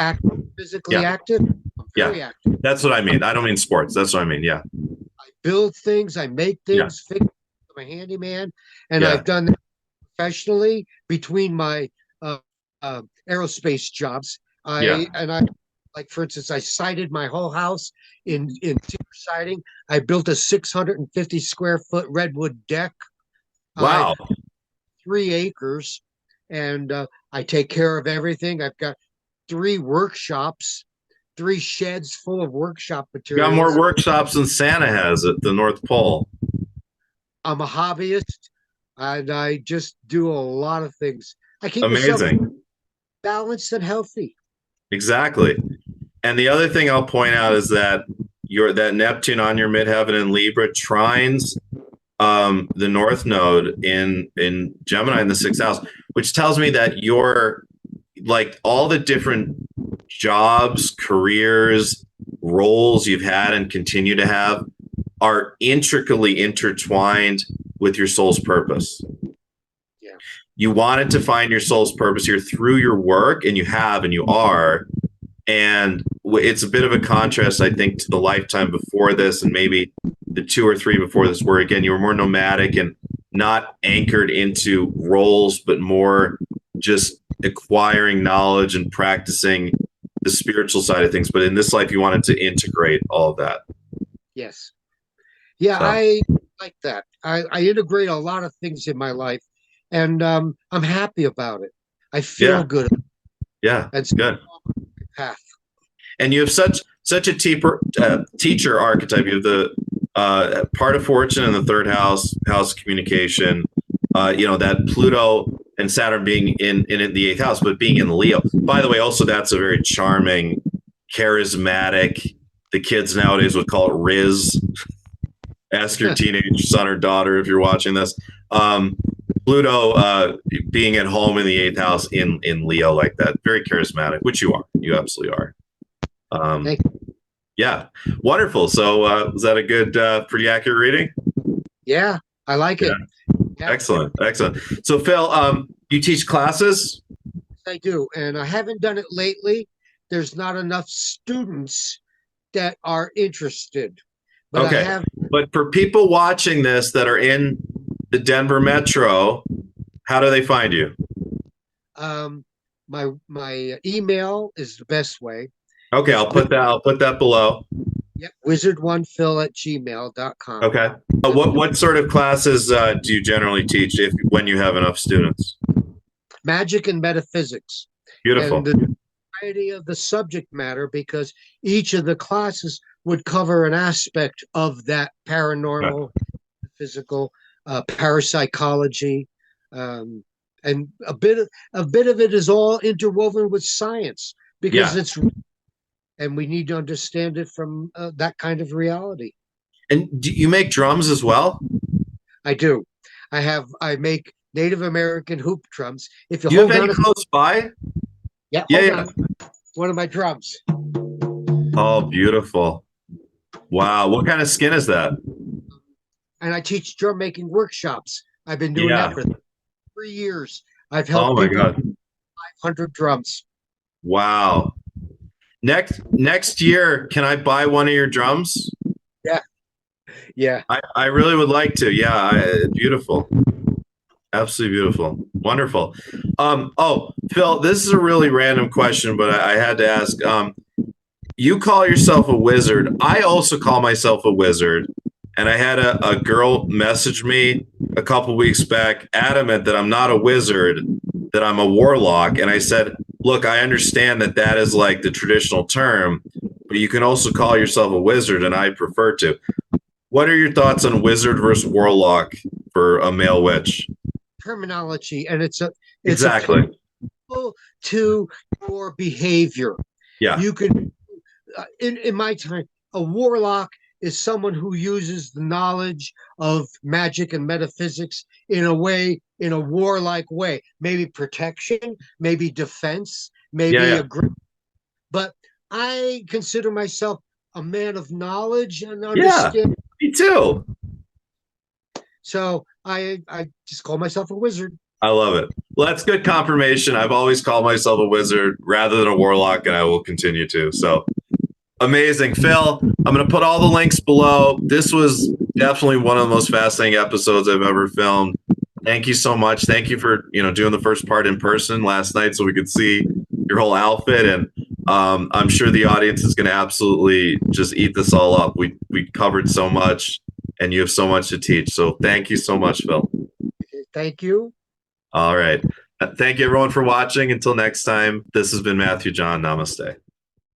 Physically active? I'm very active. That's what I mean. I don't mean sports. That's what I mean, yeah. I build things. I make things. Fix. I'm a handyman. And I've done that professionally between my aerospace jobs. Like, for instance, I sided my whole house in timber siding. I built a 650 square foot redwood deck. Wow. 3 acres. And I take care of everything. I've got 3 workshops, 3 sheds full of workshop materials. You got more workshops than Santa has at the North Pole. I'm a hobbyist, and I just do a lot of things. I keep amazing, myself balanced and healthy. Exactly. And the other thing I'll point out is that that Neptune on your midheaven in Libra trines the North Node in Gemini in the 6th house, which tells me that you're like all the different jobs, careers, roles you've had and continue to have are intricately intertwined with your soul's purpose. Yeah. You wanted to find your soul's purpose here through your work, and you have, and you are. And it's a bit of a contrast, I think, to the lifetime before this, and maybe the 2 or 3 before this, where again you were more nomadic and not anchored into roles, but more just acquiring knowledge and practicing the spiritual side of things. But in this life, you wanted to integrate all of that. Yes. Yeah, So. I like that. I integrate a lot of things in my life, and I'm happy about it. I feel good. Yeah, That's good. Path. And you have such a teacher archetype. You have the part of fortune in the third house of communication. That Pluto and Saturn being in the 8th house, but being in Leo. By the way, also that's a very charming, charismatic. The kids nowadays would call it Riz. Ask your teenage son or daughter if you're watching this. Pluto being at home in the 8th house in Leo like that, very charismatic, which you are. You absolutely are. Thank you. Yeah, wonderful. So was that a good, pretty accurate reading? Yeah, I like it. Yeah. Excellent. So Phil, you teach classes? I do, and I haven't done it lately. There's not enough students that are interested. But Okay. I have. But for people watching this that are in the Denver metro, how do they find you? My email is the best way. Okay, I'll put that below. Yep, wizard1phil@gmail.com. Okay. What sort of classes do you generally teach when you have enough students? Magic and metaphysics. Beautiful. And the variety of the subject matter, because each of the classes would cover an aspect of that paranormal, physical, parapsychology, and a bit of it is all interwoven with science, because it's, and we need to understand it from that kind of reality. And do you make drums as well? I do. I make Native American hoop drums. If you do you hold have any on close by? Yeah. One of my drums. Oh, beautiful. Wow. What kind of skin is that? And I teach drum making workshops. I've been doing that for 3 years. I've helped people 500 drums. Wow. Next year, can I buy one of your drums? Yeah. I really would like to. Yeah. Beautiful. Absolutely beautiful. Wonderful. Phil, this is a really random question, but I had to ask. You call yourself a wizard. I also call myself a wizard. And I had a girl message me a couple weeks back, adamant that I'm not a wizard, that I'm a warlock. And I said, look, I understand that is like the traditional term, but you can also call yourself a wizard, and I prefer to. What are your thoughts on wizard versus warlock for a male witch? Terminology, and it's exactly to your behavior. Yeah. You could, in my time, a warlock is someone who uses the knowledge of magic and metaphysics in a warlike way, maybe protection, maybe defense, maybe but I consider myself a man of knowledge and understanding. Me too. So I just call myself a wizard. I love it. Well, that's good confirmation. I've always called myself a wizard rather than a warlock, and I will continue to. So amazing. Phil, I'm going to put all the links below. This was definitely one of the most fascinating episodes I've ever filmed. Thank you so much. Thank you for doing the first part in person last night so we could see your whole outfit. And I'm sure the audience is going to absolutely just eat this all up. We covered so much, and you have so much to teach. So thank you so much, Phil. Thank you. All right. Thank you, everyone, for watching. Until next time, this has been Matthew John. Namaste.